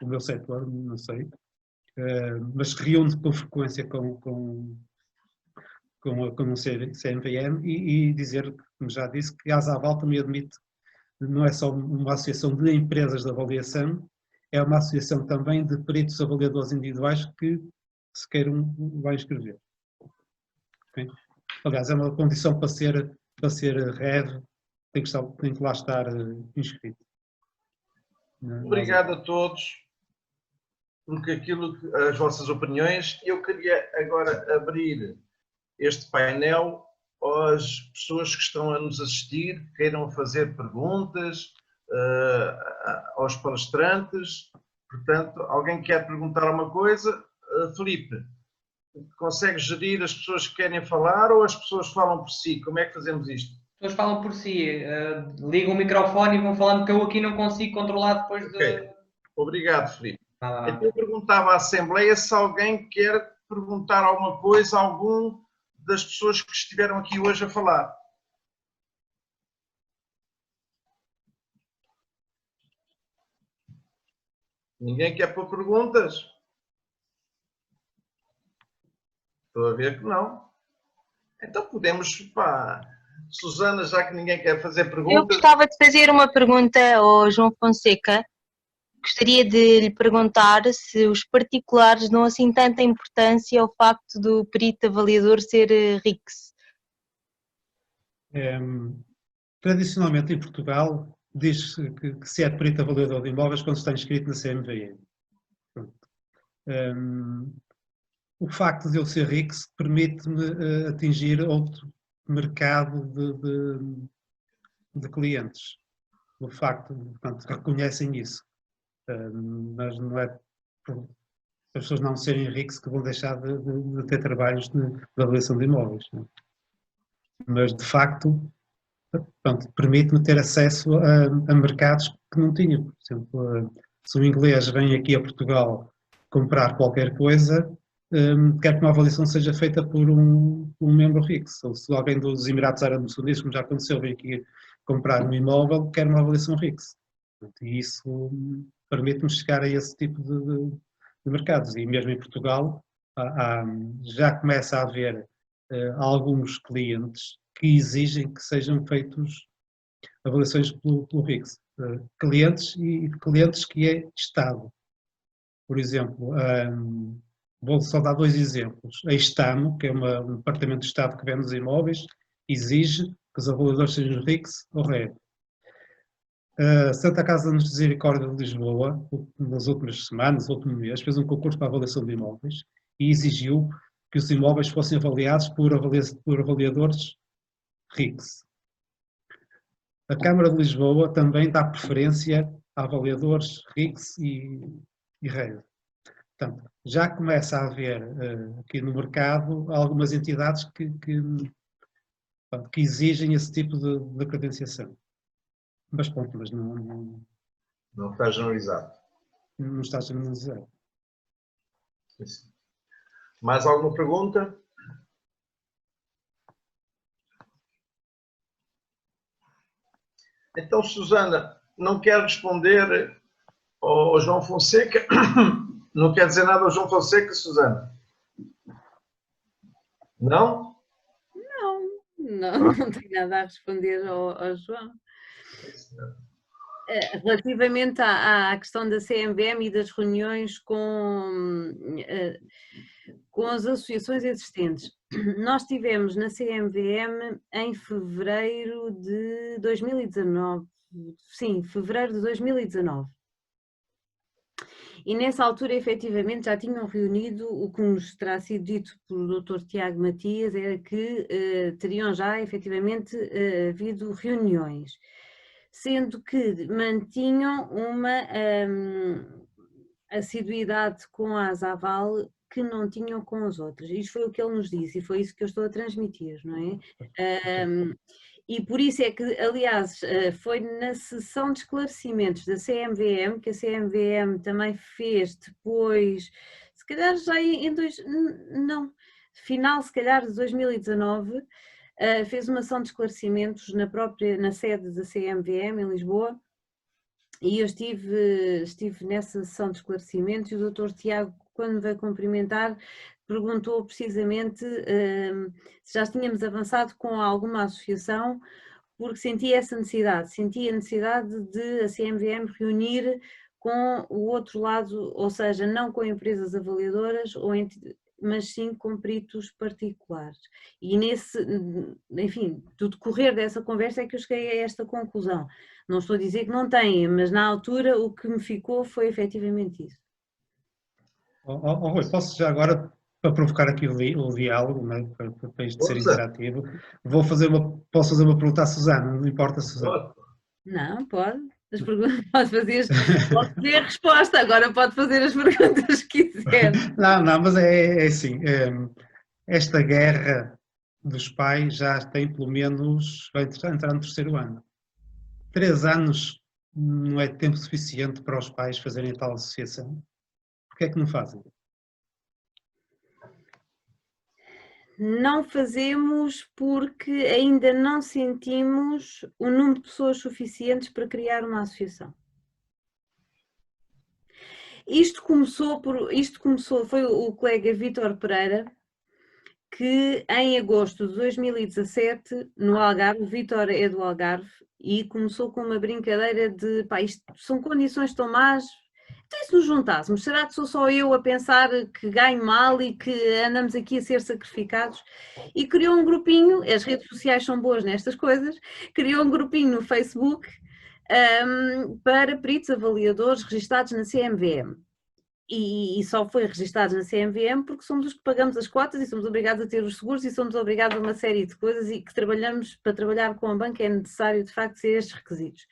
S8: o meu setor, não sei. Mas reúne com frequência com o CMVM e dizer, como já disse, que a ASAVAL também admite, não é só uma associação de empresas de avaliação, é uma associação também de peritos avaliadores individuais que se queiram lá inscrever. Okay? Aliás, é uma condição para ser REV, tem que lá estar inscrito.
S2: Obrigado a todos por as vossas opiniões. Eu queria agora abrir este painel às pessoas que estão a nos assistir, que queiram fazer perguntas aos palestrantes. Portanto, alguém quer perguntar alguma coisa? Filipe, consegue gerir as pessoas que querem falar ou as pessoas falam por si? Como é que fazemos isto?
S4: As pessoas falam por si, ligam o microfone e vão falando, que eu aqui não consigo controlar depois de...
S2: Okay. Obrigado, Filipe.
S4: Nada.
S2: Então, eu perguntava à Assembleia se alguém quer perguntar alguma coisa a algum das pessoas que estiveram aqui hoje a falar. Ninguém quer pôr perguntas? Estou a ver que não. Então podemos, Susana, já que ninguém quer fazer perguntas...
S9: Eu gostava de fazer uma pergunta ao João Fonseca. Gostaria de lhe perguntar se os particulares dão assim tanta importância ao facto do perito avaliador ser RICS.
S8: Tradicionalmente em Portugal diz-se que se é perito avaliador de imóveis quando está inscrito na CMVM. O facto de eu ser RICS permite-me atingir outro mercado de clientes. O facto, portanto, reconhecem isso. Mas não é por as pessoas não serem RICS que vão deixar de ter trabalhos de avaliação de imóveis. Não? mas de facto, pronto, permite-me ter acesso a mercados que não tinha. Por exemplo, se um inglês vem aqui a Portugal comprar qualquer coisa, quer que uma avaliação seja feita por um membro RICS, ou se alguém dos Emirados Árabes Unidos, como já aconteceu, vem aqui comprar um imóvel, quer uma avaliação RICS. E isso permite-me chegar a esse tipo de mercados. E mesmo em Portugal já começa a haver alguns clientes que exigem que sejam feitos avaliações pelo RICS. Clientes e clientes que é Estado. Por exemplo, vou só dar 2 exemplos. A Estamo, que é um departamento de Estado que vende os imóveis, exige que os avaliadores sejam RICS ou REB. A Santa Casa de Misericórdia de Lisboa, nas últimas semanas, no último mês, fez um concurso para a avaliação de imóveis e exigiu que os imóveis fossem avaliados por avaliadores RICS. A Câmara de Lisboa também dá preferência a avaliadores RICS e REB. Portanto, já começa a haver aqui no mercado algumas entidades que exigem esse tipo de credenciação. Mas pronto, mas não
S2: está generalizado.
S8: Não está generalizado.
S2: Sim. Mais alguma pergunta? Então, Susana, não quer responder ao João Fonseca? Não quer dizer nada ao João Fonseca, Susana? Não?
S3: Não tenho nada a responder ao João. Relativamente à questão da CMVM e das reuniões com as associações existentes, nós tivemos na CMVM em fevereiro de 2019, sim, fevereiro de 2019. E nessa altura, efetivamente, já tinham reunido, o que nos terá sido dito pelo Dr. Tiago Matias, era que teriam já, efetivamente, havido reuniões, sendo que mantinham uma assiduidade com a Asaval que não tinham com as outras. Isto foi o que ele nos disse e foi isso que eu estou a transmitir, não é? E por isso é que, aliás, foi na sessão de esclarecimentos da CMVM, que a CMVM também fez depois, se calhar já final se calhar de 2019, fez uma sessão de esclarecimentos na sede da CMVM em Lisboa, e eu estive nessa sessão de esclarecimentos e o Dr. Tiago, quando me veio cumprimentar, perguntou precisamente se já tínhamos avançado com alguma associação, porque sentia essa necessidade, sentia a necessidade de a CMVM reunir com o outro lado, ou seja, não com empresas avaliadoras, mas sim com peritos particulares. E enfim, do decorrer dessa conversa é que eu cheguei a esta conclusão. Não estou a dizer que não têm, mas na altura o que me ficou foi efetivamente isso.
S8: Rui, posso já agora, para provocar aqui o diálogo, né, para isto ser interativo, posso fazer uma pergunta à Susana, não importa, Susana?
S3: Não, pode. As perguntas pode fazer a resposta, agora pode fazer as perguntas que quiser.
S8: Não, mas é assim, esta guerra dos pais já tem pelo menos, vai entrar no 3º ano. 3 anos não é tempo suficiente para os pais fazerem tal associação? Porquê é que não fazem?
S3: Não fazemos porque ainda não sentimos o número de pessoas suficientes para criar uma associação. Isto começou, foi o colega Vítor Pereira, que em agosto de 2017, no Algarve, o Vítor é do Algarve, e começou com uma brincadeira de, pá, isto são condições tão más. Então, e se nos juntássemos, será que sou só eu a pensar que ganho mal e que andamos aqui a ser sacrificados? E criou um grupinho, as redes sociais são boas nestas coisas, criou um grupinho no Facebook para peritos avaliadores registados na CMVM. E só foi registados na CMVM porque somos os que pagamos as cotas e somos obrigados a ter os seguros e somos obrigados a uma série de coisas e que para trabalhar com a banca é necessário de facto ser estes requisitos.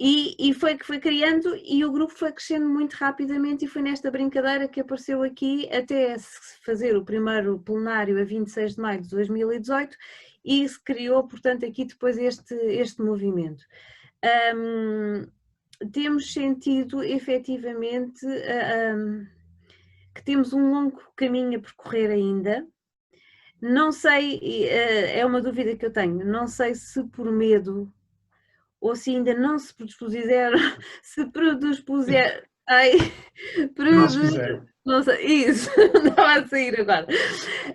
S3: E foi que foi criando e o grupo foi crescendo muito rapidamente e foi nesta brincadeira que apareceu aqui até se fazer o primeiro plenário a 26 de maio de 2018 e se criou, portanto, aqui depois este movimento. Temos sentido, efetivamente, que temos um longo caminho a percorrer ainda. Não sei, é uma dúvida que eu tenho, não sei se por medo ou se ainda não se predispuseram, se predispuseram, não sei, isso, não vai sair agora,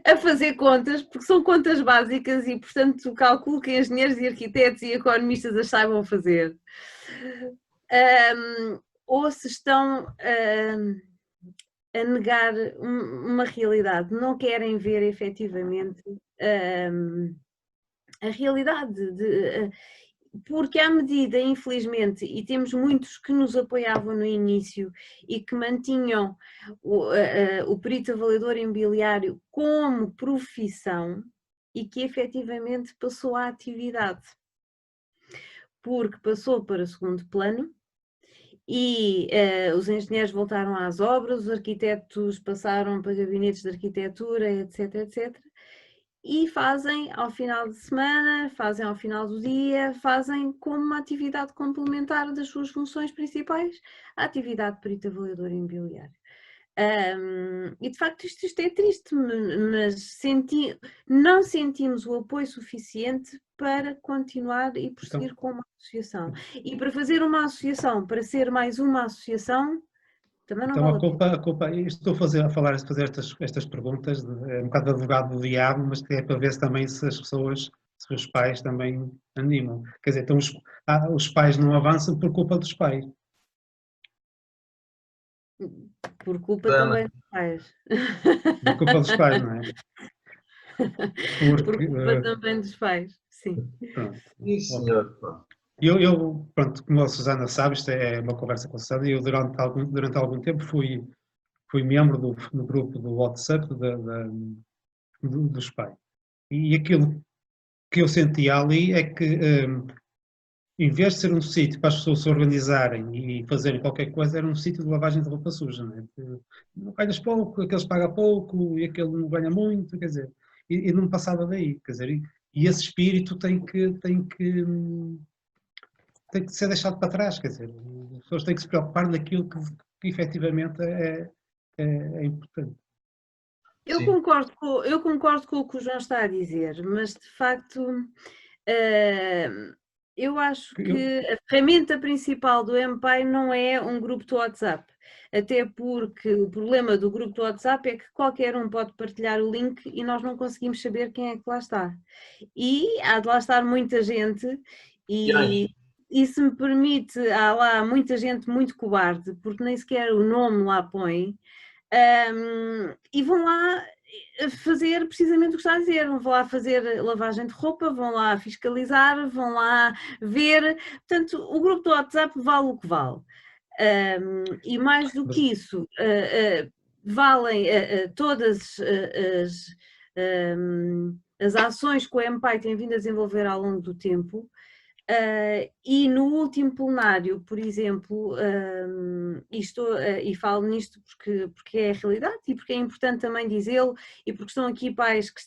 S3: a fazer contas, porque são contas básicas e, portanto, calculo que engenheiros e arquitetos e economistas as saibam fazer. Ou se estão a negar uma realidade, não querem ver efetivamente a realidade, porque à medida, infelizmente, e temos muitos que nos apoiavam no início e que mantinham o perito avaliador imobiliário como profissão e que efetivamente passou à atividade, porque passou para segundo plano. E os engenheiros voltaram às obras, os arquitetos passaram para gabinetes de arquitetura, etc, etc. E fazem ao final de semana, fazem ao final do dia, fazem como uma atividade complementar das suas funções principais, a atividade de perito avaliador imobiliário. E de facto isto é triste, mas não sentimos o apoio suficiente para continuar e prosseguir com uma associação. E para fazer uma associação, para ser mais uma associação, também não vale
S8: a culpa, estou a fazer estas perguntas, é um bocado de advogado do diabo, mas é para ver se também se as pessoas, se os pais também animam. Quer dizer, então os pais não avançam por culpa dos pais.
S3: Por culpa também dos pais.
S8: Por culpa dos pais, não é?
S3: Por culpa também dos pais, sim.
S8: Pronto.
S2: Sim, senhor.
S8: Eu, pronto, como a Susana sabe, isto é uma conversa com a Susana, eu durante algum tempo fui membro do grupo do WhatsApp dos pais. E aquilo que eu sentia ali é que, em vez de ser um sítio para as pessoas se organizarem e fazerem qualquer coisa, era um sítio de lavagem de roupa suja. Não é? Ganhas pouco, aqueles pagam pouco e aquele não ganha muito, quer dizer, e não passava daí. Quer dizer, e esse espírito tem que ser deixado para trás, quer dizer, as pessoas têm que se preocupar naquilo que efetivamente é importante.
S3: Eu concordo com o que o João está a dizer, mas de facto eu acho que a ferramenta principal do MPAI não é um grupo de WhatsApp, até porque o problema do grupo de WhatsApp é que qualquer um pode partilhar o link e nós não conseguimos saber quem é que lá está. E há de lá estar muita gente e se me permite, há lá muita gente muito cobarde, porque nem sequer o nome lá põe, e vão lá fazer precisamente o que está a dizer, vão lá fazer lavagem de roupa, vão lá fiscalizar, vão lá ver, portanto o grupo do WhatsApp vale o que vale. E mais do que isso, valem todas as ações que o MPAI tem vindo a desenvolver ao longo do tempo. E no último plenário, por exemplo, e falo nisto porque é a realidade e porque é importante também dizê-lo e porque estão aqui pais que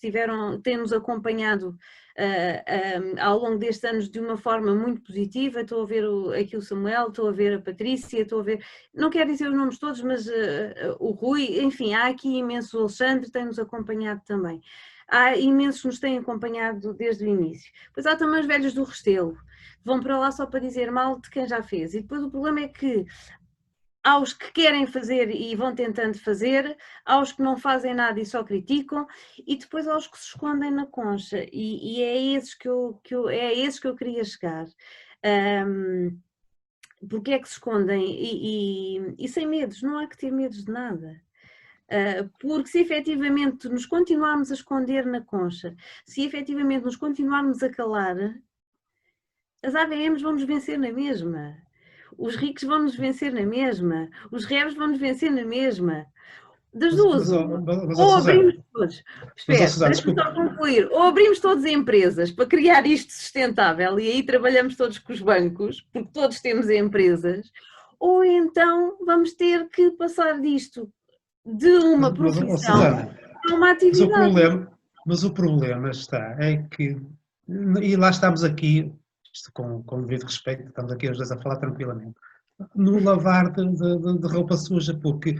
S3: têm-nos acompanhado ao longo destes anos de uma forma muito positiva. Estou a ver aqui o Samuel, estou a ver a Patrícia, estou a ver, não quero dizer os nomes todos, mas o Rui, enfim, há aqui imenso, o Alexandre tem-nos acompanhado também. Há imensos que nos têm acompanhado desde o início. Pois há também os velhos do Restelo, vão para lá só para dizer mal de quem já fez. E depois o problema é que há os que querem fazer e vão tentando fazer, há os que não fazem nada e só criticam, e depois há os que se escondem na concha. E é esses que eu queria chegar. Porque é que se escondem? E sem medos, não há que ter medos de nada. Porque se efetivamente nos continuarmos a esconder na concha, se efetivamente nos continuarmos a calar, as AVMs vão nos vencer na mesma, os ricos vão nos vencer na mesma, os REVs vão nos vencer na mesma. Das duas, ou abrimos todos, deixa-me só concluir, ou abrimos todas as empresas para criar isto sustentável e aí trabalhamos todos com os bancos, porque todos temos empresas, ou então vamos ter que passar disto de uma profissão a uma atividade.
S8: Mas o problema é que, e lá estamos aqui, isto com o devido respeito, estamos aqui os dois a falar tranquilamente, no lavar de roupa suja, porque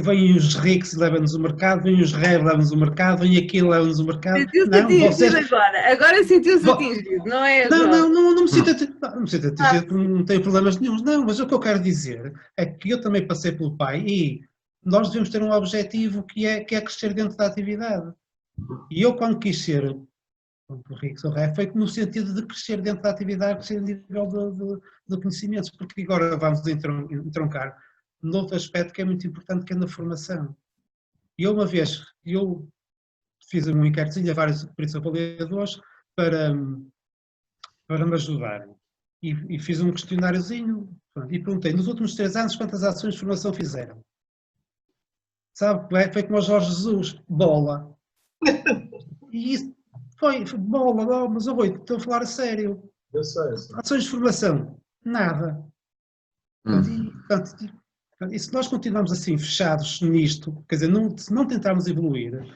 S8: vêm os ricos e levam-nos o mercado, vêm os reis e levam-nos o mercado, vem aquilo e levam-nos o mercado.
S3: Sentiu-se atingido agora sentiu-se atingido, não é?
S8: Não me sinto atingido, porque não tenho problemas nenhums, não, mas o que eu quero dizer é que eu também passei pelo pai e nós devemos ter um objetivo que é crescer dentro da atividade. E eu quando quis ser rico foi no sentido de crescer dentro da atividade, crescer a nível de conhecimentos, porque agora vamos entroncar noutro aspecto que é muito importante, que é na formação. E uma vez, eu fiz um inquéritozinho a vários peritos avaliadores para me ajudarem. E fiz um questionáriozinho e perguntei, nos últimos 3 anos, quantas ações de formação fizeram? Sabe, foi como o Jorge Jesus, bola. E isso foi bola, mas eu estou a falar a sério.
S2: Eu sei.
S8: Ações de formação, nada. E se nós continuarmos assim, fechados nisto, quer dizer, se não tentarmos evoluir,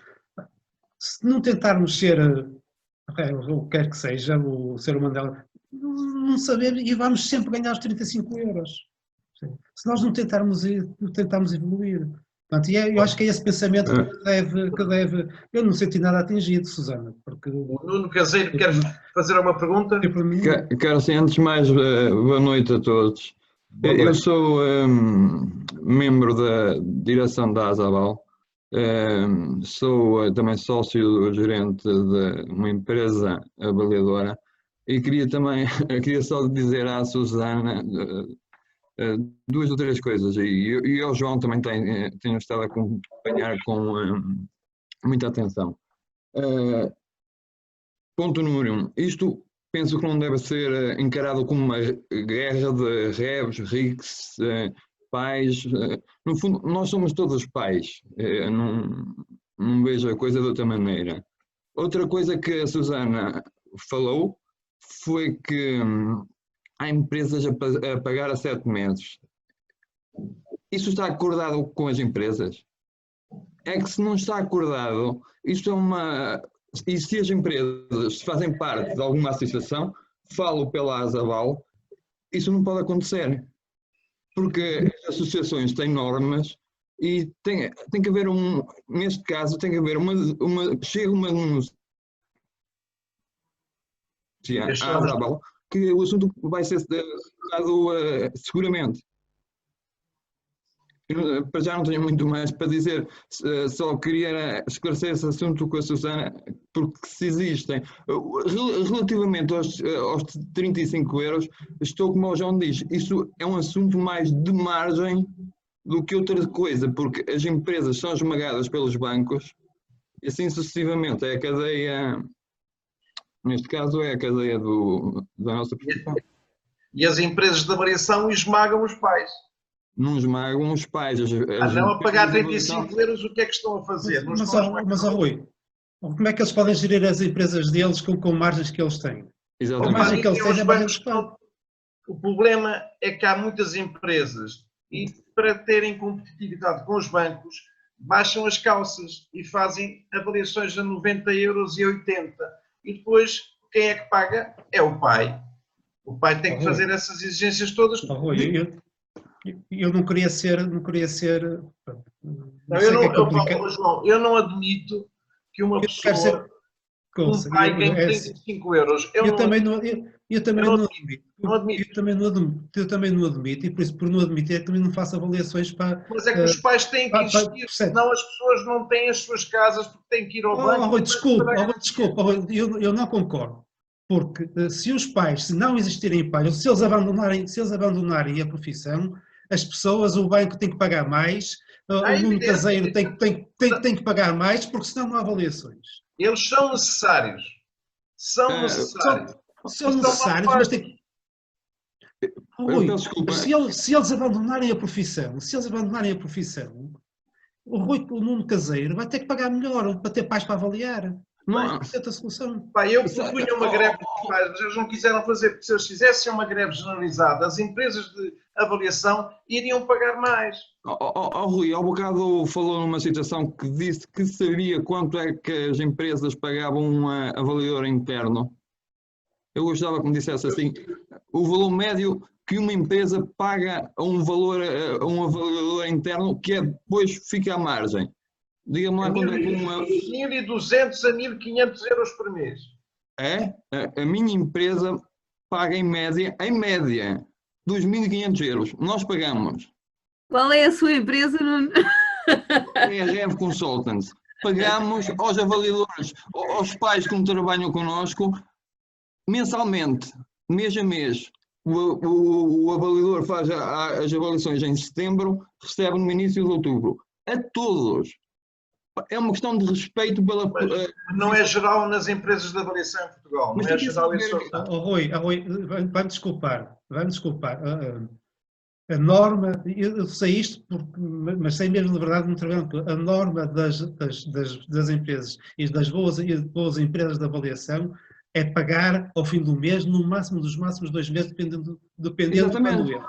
S8: se não tentarmos ser, o que quer que seja, o ser humano dela, não sabemos, e vamos sempre ganhar os 35 euros. Se nós não tentarmos evoluir. Portanto, eu acho que é esse pensamento que deve... Eu não senti nada atingido, Susana, porque...
S2: O Nuno Caseiro, quer fazer uma pergunta?
S10: Quero sim, antes de mais, boa noite a todos. Eu sou membro da direção da Azaval, sou também sócio gerente de uma empresa avaliadora e queria só dizer à Susana 2 ou 3 coisas, e ao João também tenho estado a acompanhar com muita atenção. Ponto número 1, isto penso que não deve ser encarado como uma guerra de reves, ricos, pais. No fundo, nós somos todos pais, não vejo a coisa de outra maneira. Outra coisa que a Susana falou foi que há empresas a pagar a 7 meses. Isso está acordado com as empresas? É que se não está acordado, isto é uma... E se as empresas fazem parte de alguma associação, falo pela Azaval, isso não pode acontecer. Porque as associações têm normas e tem que haver neste caso, tem que haver chega uma denúncia à Azaval, que o assunto vai ser tratado seguramente. Para já não tenho muito mais para dizer, só queria esclarecer esse assunto com a Susana, porque se existem, relativamente aos 35 euros, estou como o João diz, isso é um assunto mais de margem do que outra coisa, porque as empresas são esmagadas pelos bancos e assim sucessivamente, é a cadeia, neste caso é a cadeia da nossa profissão.
S2: E as empresas de avaliação esmagam os pais.
S10: Não esmagam os pais.
S2: Não a pagar 35 euros, o que é que estão a fazer?
S8: Mas Rui, como é que eles podem gerir as empresas deles com margens que eles têm?
S10: Exatamente.
S8: A margem que eles têm é margem de Estado.
S2: O problema é que há muitas empresas e para terem competitividade com os bancos baixam as calças e fazem avaliações a 90 euros e 80. E depois quem é que paga? É o pai. O pai tem que fazer essas exigências todas.
S8: Eu não queria ser.
S2: João, eu não admito que uma pessoa, um pai ganhe 35 euros. Eu também não admito, e por isso, por não admitir, também não faço avaliações para... Mas é que os pais têm que investir, senão as pessoas não têm as suas casas porque têm que ir ao banco.
S8: Desculpa, eu não concordo. Porque se os pais, se não existirem pais, se eles abandonarem a profissão, as pessoas, o banco tem que pagar mais, o Nuno Caseiro tem que pagar mais, porque senão não há avaliações.
S2: Eles são necessários. São
S8: necessários, mas tem que... Rui, se eles abandonarem a profissão, o Nuno Caseiro vai ter que pagar melhor para ter pais para avaliar. Não é a solução.
S2: Eu propunha uma greve, mas eles não quiseram fazer, porque se eles fizessem uma greve generalizada, as empresas de avaliação, iriam pagar mais.
S10: Rui, ao bocado falou numa situação que disse que sabia quanto é que as empresas pagavam um avaliador interno. Eu gostava que me dissesse assim, o valor médio que uma empresa paga a um avaliador interno que depois fica à margem. Diga-me lá quando é que
S2: 1.200 a 1.500 euros por mês.
S10: A minha empresa paga em média, 2.500 euros. Nós pagamos.
S3: Qual é a sua empresa, Nuno?
S10: É a Rev Consultants. Pagamos aos avaliadores, aos pais que não trabalham connosco, mensalmente, mês a mês. O avaliador faz as avaliações em setembro, recebe no início de outubro. A todos. É uma questão de respeito pela...
S2: Não é geral nas empresas de avaliação em Portugal. Não é geral isso.
S8: Rui, vai-me desculpar. A norma, eu sei isto, mas sei mesmo de verdade, muito bem, a norma das empresas e das boas empresas de avaliação é pagar ao fim do mês, no máximo dos máximos 2 meses, dependendo do quando é.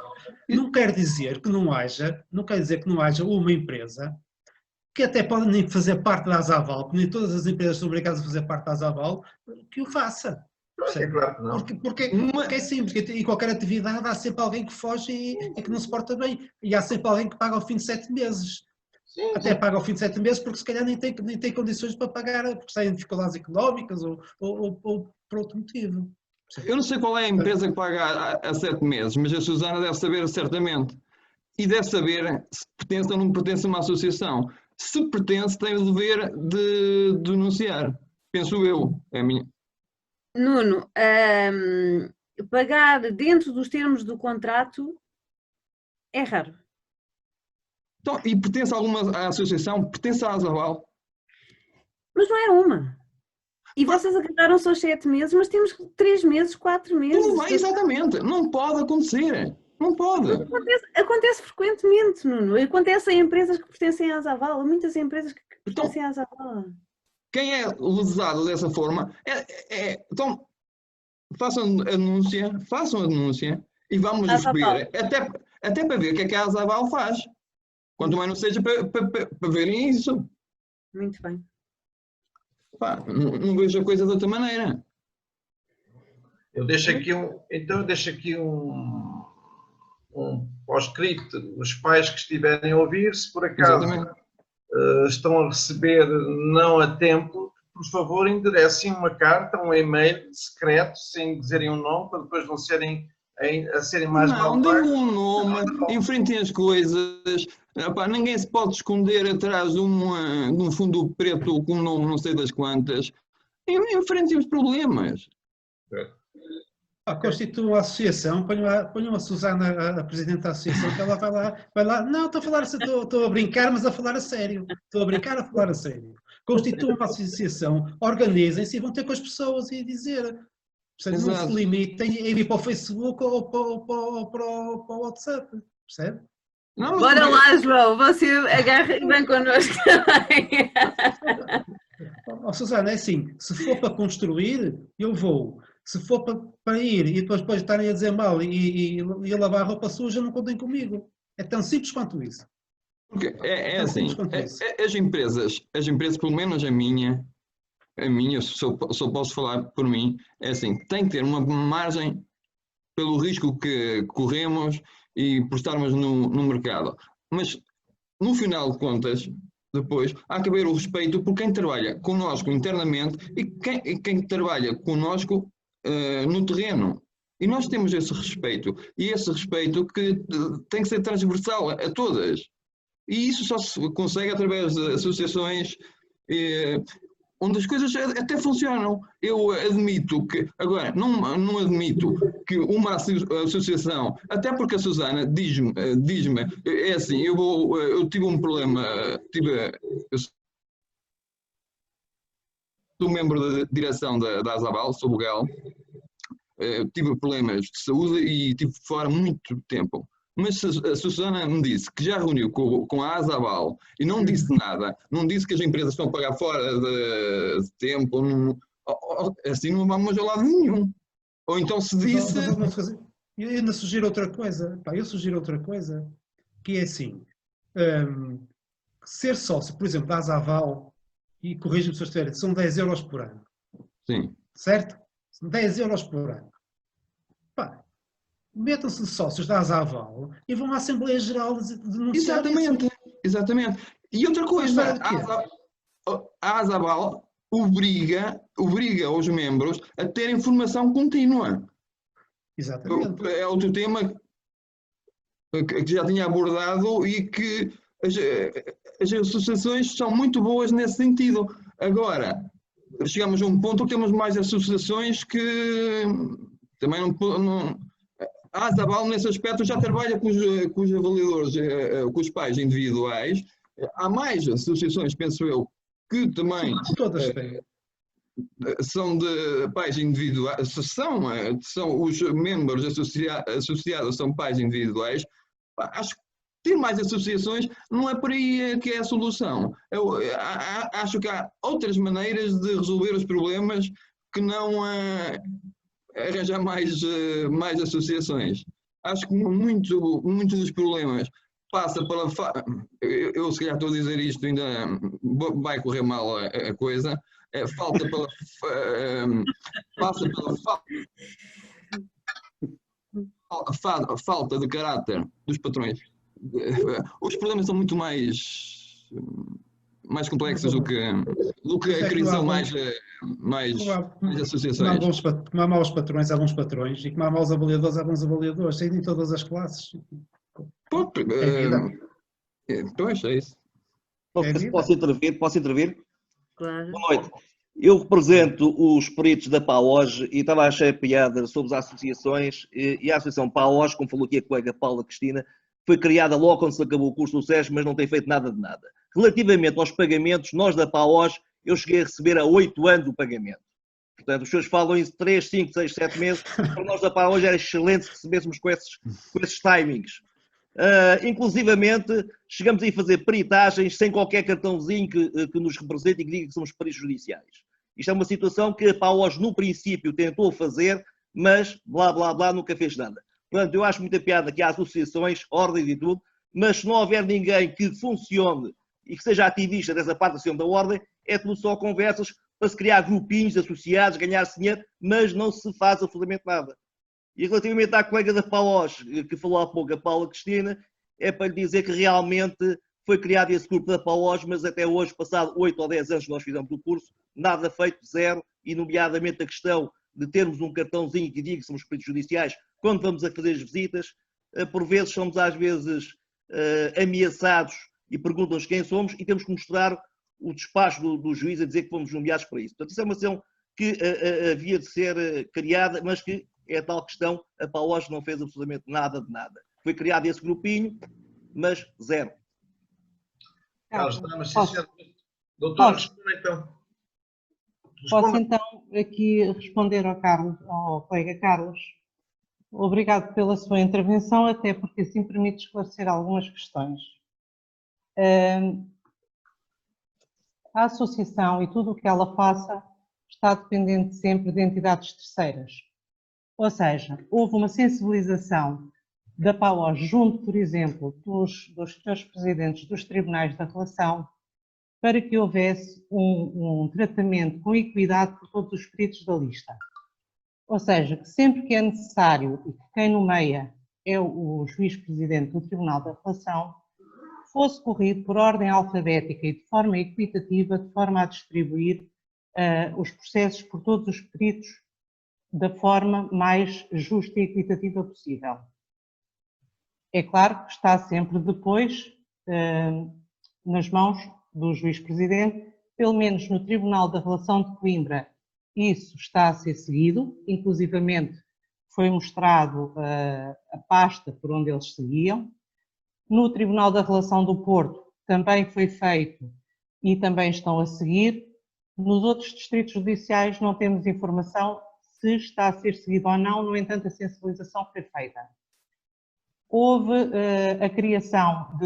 S8: Não quer dizer que não haja uma empresa que até pode nem fazer parte da Asaval, porque nem todas as empresas são obrigadas a fazer parte da Asaval, que o faça.
S2: É claro que não.
S8: Porque é simples, em qualquer atividade há sempre alguém que foge e que não se porta bem. E há sempre alguém que paga ao fim de 7 meses. Sim, até paga ao fim de 7 meses porque se calhar nem tem condições para pagar, porque está em dificuldades económicas ou por outro motivo.
S10: Eu não sei qual é a empresa que paga há 7 meses, mas a Susana deve saber certamente. E deve saber se pertence ou não pertence a uma associação. Se pertence, tem o dever de denunciar. Penso eu, é a minha.
S3: Nuno, pagar dentro dos termos do contrato é raro.
S10: Então, e pertence a alguma associação? Pertence à Asaval?
S3: Mas não é uma. E vocês acabaram só 7 meses, mas temos 3 meses, 4 meses.
S10: Não vai, exatamente. Não pode acontecer. Não pode.
S3: Acontece frequentemente, Nuno. Acontece em empresas que pertencem à Asaval. Há muitas empresas que pertencem à Asaval.
S10: Quem é lesado dessa forma, então façam a denúncia e vamos ver, até para ver o que é que a Asaval faz. Quanto mais não seja para verem isso.
S3: Muito bem.
S10: Não vejo a coisa de outra maneira.
S2: Eu deixo aqui um pós-escrito, os pais que estiverem a ouvir, se por acaso estão a receber não a tempo, por favor enderecem uma carta, um e-mail secreto, sem dizerem um nome, para depois não serem a serem mais mal pagos.
S10: Não, deem um nome, enfrentem as coisas. Ninguém se pode esconder atrás de um fundo preto com um nome não sei das quantas. Enfrentem os problemas.
S8: Constituam a associação, ponham a Susana, a presidente da associação, que ela vai lá. Não, estou a brincar, mas a falar a sério. Estou a brincar, a falar a sério. Constituam a associação, organizem-se e vão ter com as pessoas e dizer. Percebe? Não se limitem a ir para o Facebook ou para o WhatsApp. Percebe?
S3: Bora lá, João, você agarra e vem connosco também.
S8: Susana, é assim, se for para construir, eu vou. Se for para ir e depois estarem a dizer mal e a lavar roupa suja, não contem comigo. É tão simples quanto isso.
S10: Porque é assim, as empresas, pelo menos a minha, só posso falar por mim, é assim, tem que ter uma margem pelo risco que corremos e por estarmos no mercado. Mas, no final de contas, depois, há que haver o respeito por quem trabalha connosco internamente e quem trabalha connosco no terreno. E nós temos esse respeito. E esse respeito que tem que ser transversal a todas. E isso só se consegue através de associações onde as coisas até funcionam. Eu admito que, agora, não admito que uma associação, até porque a Susana diz-me, é assim, eu tive um problema, eu sou membro da direção da Asaval, sou vogal, tive problemas de saúde e estive fora muito tempo. Mas a Susana me disse que já reuniu com a Asaval e não disse nada, não disse que as empresas estão a pagar fora de tempo, assim não vamos a lado nenhum. Ou então se disse...
S8: Eu ainda sugiro outra coisa. Pá, eu sugiro outra coisa, que é assim, ser sócio, por exemplo, da Asaval, e corrija-me se eu estiver, são 10 euros por ano.
S10: Sim.
S8: Certo? São 10 euros por ano. Pá, metam-se sócios da Asaval e vão à Assembleia Geral denunciar
S10: Exatamente,
S8: isso.
S10: exatamente. E outra coisa, a Asaval obriga os membros a terem formação contínua.
S8: Exatamente.
S10: É outro tema que já tinha abordado e que as associações são muito boas nesse sentido. Agora, chegamos a um ponto que temos mais associações que também não a Asaval, nesse aspecto, já trabalha com os avaliadores, com os pais individuais. Há mais associações, penso eu, que também
S8: todas têm.
S10: São de pais individuais, são os membros associados, são pais individuais. Acho que ter mais associações não é por aí que é a solução. Eu acho que há outras maneiras de resolver os problemas que não arranjar mais associações. Acho que muito dos problemas passa pela... Eu se calhar estou a dizer isto, ainda vai correr mal a coisa. Passa pela falta de caráter dos patrões. Os problemas são muito mais complexos do que a criação mais associações.
S8: Como há maus patrões, há bons patrões, e como há maus avaliadores, há bons avaliadores, tem em todas as classes.
S10: Pois, é isso.
S11: Posso intervir?
S3: Claro.
S11: Boa noite. Eu represento os peritos da PAOJ e estava a achar piada sobre as associações e a associação PAOJ, como falou aqui a colega Paula Cristina, foi criada logo quando se acabou o curso do SES, mas não tem feito nada de nada. Relativamente aos pagamentos, nós da PAOJ, eu cheguei a receber há 8 anos o pagamento. Portanto, os senhores falam em 3, 5, 6, 7 meses. Para nós da PAOJ era excelente se recebêssemos com esses timings. Inclusivamente, chegamos a fazer peritagens sem qualquer cartãozinho que nos represente e que diga que somos peritos judiciais. Isto é uma situação que a PAOJ no princípio tentou fazer, mas blá blá blá nunca fez nada. Portanto, eu acho muita piada que há associações, ordens e tudo, mas se não houver ninguém que funcione e que seja ativista dessa parte da associação da ordem, é tudo só conversas para se criar grupinhos associados, ganhar-se dinheiro, mas não se faz absolutamente nada. E relativamente à colega da PAOJ, que falou há pouco, a Paula Cristina, é para lhe dizer que realmente foi criado esse grupo da PAOJ, mas até hoje, passado 8 ou 10 anos que nós fizemos o curso, nada feito, zero, e nomeadamente a questão de termos um cartãozinho que diga que somos peritos judiciais quando vamos a fazer as visitas, por vezes somos às vezes ameaçados e perguntam-nos quem somos e temos que mostrar o despacho do juiz a dizer que fomos nomeados para isso. Portanto, isso é uma ação que havia de ser criada, mas que é a tal questão, a PAOJ não fez absolutamente nada de nada. Foi criado esse grupinho, mas zero.
S2: Doutor, responda então.
S5: Posso então aqui responder ao colega Carlos. Obrigado pela sua intervenção, até porque assim permite esclarecer algumas questões. A associação e tudo o que ela faça está dependente sempre de entidades terceiras. Ou seja, houve uma sensibilização da PAOJ junto, por exemplo, dos senhores presidentes dos tribunais da relação, para que houvesse um tratamento com equidade por todos os peritos da lista. Ou seja, que sempre que é necessário e que quem nomeia é o juiz-presidente do Tribunal da Relação, fosse corrido por ordem alfabética e de forma equitativa, de forma a distribuir os processos por todos os peritos da forma mais justa e equitativa possível. É claro que está sempre depois nas mãos do juiz-presidente, pelo menos no Tribunal da Relação de Coimbra, isso está a ser seguido, inclusivamente foi mostrado a pasta por onde eles seguiam. No Tribunal da Relação do Porto também foi feito e também estão a seguir. Nos outros distritos judiciais não temos informação se está a ser seguido ou não, no entanto a sensibilização foi feita. Houve a criação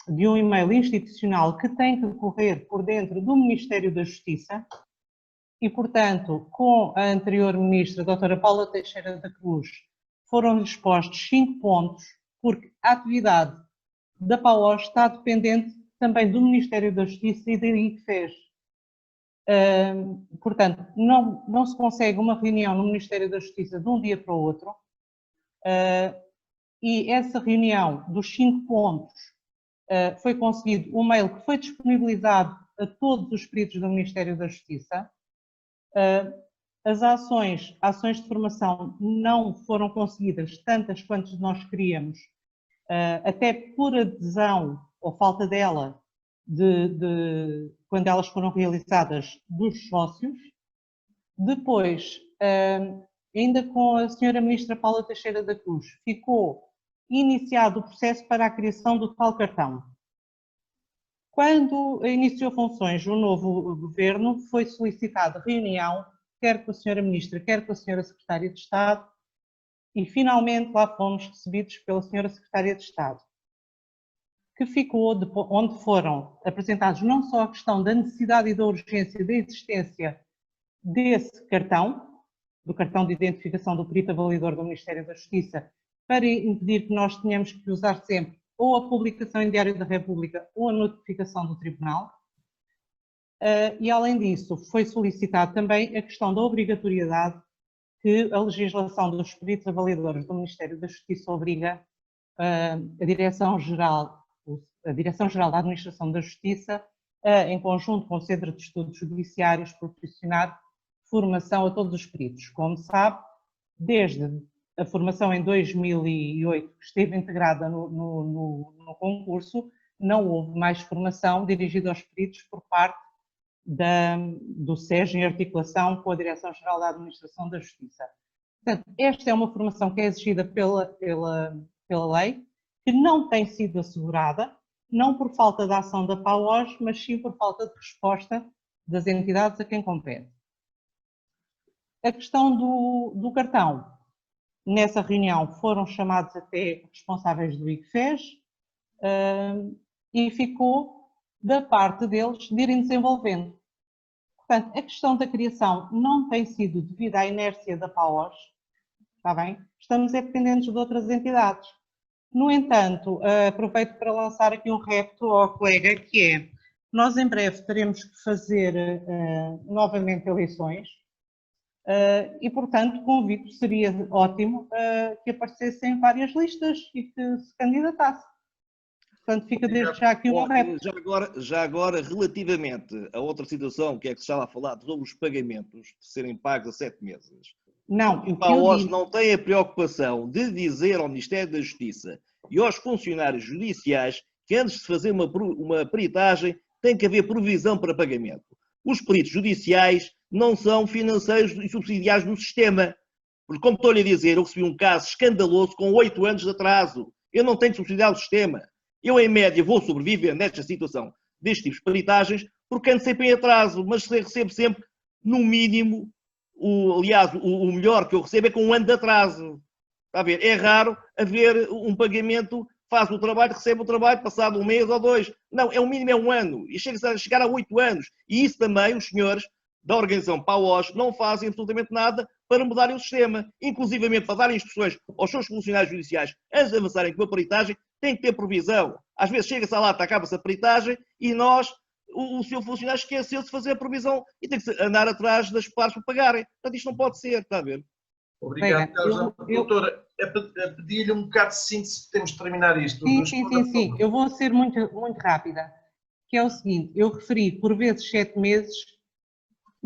S5: de um e-mail institucional que tem que correr por dentro do Ministério da Justiça e, portanto, com a anterior ministra, a doutora Paula Teixeira da Cruz, foram expostos 5 pontos, porque a atividade da PAOJ está dependente também do Ministério da Justiça e da ICFES. Portanto, não se consegue uma reunião no Ministério da Justiça de um dia para o outro, e essa reunião dos 5 pontos foi conseguido um mail que foi disponibilizado a todos os peritos do Ministério da Justiça. As ações de formação não foram conseguidas tantas quantas nós queríamos, até por adesão ou falta dela quando elas foram realizadas dos sócios. Depois, ainda com a senhora Ministra Paula Teixeira da Cruz, ficou iniciado o processo para a criação do tal cartão. Quando iniciou funções o novo governo, foi solicitada reunião, quer com a senhora Ministra, quer com a senhora Secretária de Estado, e finalmente lá fomos recebidos pela senhora Secretária de Estado, que ficou, onde foram apresentados não só a questão da necessidade e da urgência da existência desse cartão, do cartão de identificação do perito avaliador do Ministério da Justiça, para impedir que nós tenhamos que usar sempre ou a publicação em Diário da República ou a notificação do Tribunal. E além disso, foi solicitado também a questão da obrigatoriedade que a legislação dos peritos avaliadores do Ministério da Justiça obriga a Direção-Geral da Administração da Justiça, em conjunto com o Centro de Estudos Judiciários, proporcionar formação a todos os peritos. Como sabe, desde a formação em 2008, que esteve integrada no concurso, não houve mais formação dirigida aos peritos por parte do SES em articulação com a Direção-Geral da Administração da Justiça. Portanto, esta é uma formação que é exigida pela lei, que não tem sido assegurada, não por falta de ação da PAOJ, mas sim por falta de resposta das entidades a quem compete. A questão do cartão. Nessa reunião foram chamados até responsáveis do ICFES e ficou da parte deles de irem desenvolvendo. Portanto, a questão da criação não tem sido devido à inércia da PAOJ, está bem? Estamos dependentes de outras entidades. No entanto, aproveito para lançar aqui um repto ao colega, que é, nós em breve teremos que fazer novamente eleições, e, portanto, convido, seria ótimo que aparecessem várias listas e que se candidatasse. Portanto, fica desde já aqui um repto.
S11: Já agora, relativamente a outra situação, que é que se estava a falar sobre os pagamentos de serem pagos a 7 meses.
S5: Não,
S11: o PAOJ não tem a preocupação de dizer ao Ministério da Justiça e aos funcionários judiciais que antes de fazer uma peritagem tem que haver provisão para pagamento. Os peritos judiciais não são financeiros e subsidiários do sistema. Porque, como estou-lhe a dizer, eu recebi um caso escandaloso com 8 anos de atraso. Eu não tenho que subsidiar o sistema. Eu, em média, vou sobreviver nesta situação deste tipo de peritagens porque ando sempre em atraso, mas recebo sempre, no mínimo, aliás, o melhor que eu recebo é com 1 ano de atraso. Está a ver? É raro haver um pagamento, faz o trabalho, recebe o trabalho, passado 1 mês ou 2. Não, o mínimo é 1 ano. E chega a chegar a 8 anos. E isso também, os senhores da organização PAOJ não fazem absolutamente nada para mudarem o sistema. Inclusivamente, para darem instruções aos seus funcionários judiciais antes de avançarem com a peritagem, tem que ter provisão. Às vezes chega-se à lata, acaba-se a peritagem e o seu funcionário esqueceu-se de fazer a provisão e tem que andar atrás das partes para pagarem. Portanto, isto não pode ser, está a ver?
S2: Obrigado, Carlos. Doutora, pedir-lhe um bocado de síntese, temos de terminar isto.
S5: Sim. Eu vou ser muito rápida. Que é o seguinte, eu referi por vezes 7 meses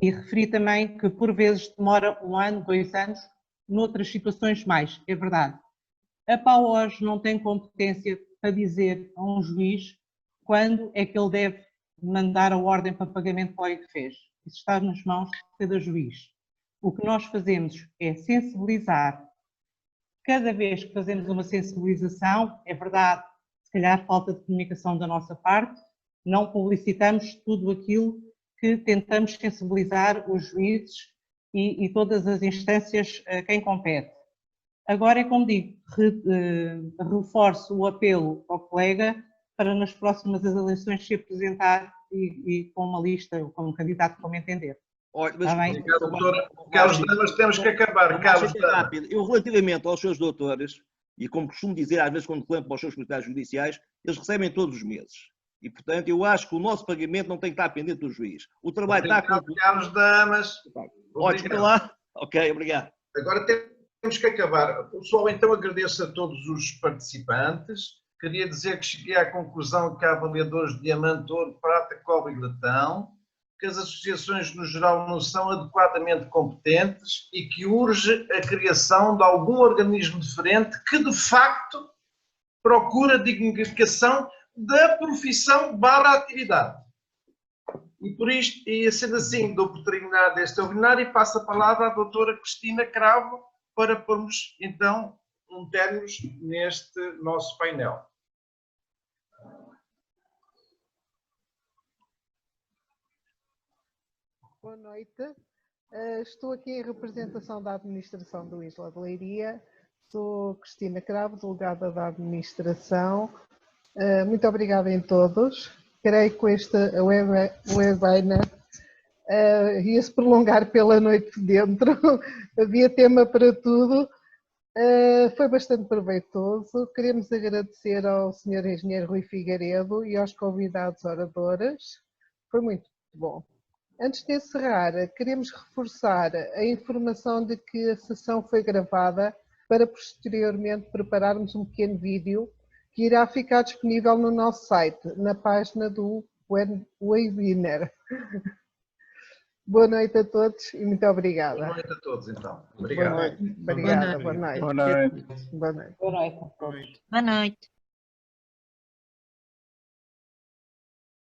S5: e referi também que por vezes demora 1 ano, 2 anos, noutras situações mais, é verdade. A PAOJ não tem competência para dizer a um juiz quando é que ele deve mandar a ordem para pagamento para o ICFES. Isso está nas mãos de cada juiz. O que nós fazemos é sensibilizar. Cada vez que fazemos uma sensibilização, é verdade, se calhar falta de comunicação da nossa parte, não publicitamos tudo aquilo que tentamos sensibilizar os juízes e todas as instâncias a quem compete. Agora é como digo, reforço o apelo ao colega para nas próximas eleições se apresentar e com uma lista ou com um candidato como entender.
S11: Olha, mas,
S2: Obrigado, doutora. Carlos Damas, temos que acabar. Carlos Damas.
S11: Rápido. Eu, relativamente aos seus doutores, e como costumo dizer às vezes quando reclamo para os seus secretários judiciais, eles recebem todos os meses. E, portanto, eu acho que o nosso pagamento não tem que estar pendente do juiz. O trabalho está concluído.
S2: Carlos Damas.
S11: Ótimo, lá. Ok, obrigado.
S2: Agora temos que acabar. Pessoal, então agradeço a todos os participantes. Queria dizer que cheguei à conclusão que há avaliadores de diamante, ouro, prata, cobre e latão, que as associações no geral não são adequadamente competentes e que urge a criação de algum organismo diferente que de facto procura dignificação da profissão / atividade. E por isto, e sendo assim, dou por terminado este webinar e passo a palavra à doutora Cristina Cravo para pormos então um término neste nosso painel.
S12: Boa noite. Estou aqui em representação da administração do Isla de Leiria. Sou Cristina Cravo, delegada da administração. Muito obrigada a todos. Creio que este webinar ia se prolongar pela noite dentro. Havia tema para tudo. Foi bastante proveitoso. Queremos agradecer ao Sr. Engenheiro Rui Figueiredo e aos convidados oradores. Foi muito bom. Antes de encerrar, queremos reforçar a informação de que a sessão foi gravada para posteriormente prepararmos um pequeno vídeo que irá ficar disponível no nosso site, na página do webinar. Boa noite a todos e muito obrigada.
S2: Boa noite a todos, então. Obrigado.
S12: Obrigada, boa noite.
S6: Boa noite.
S12: Boa noite.
S3: Boa noite a todos.
S9: Boa noite.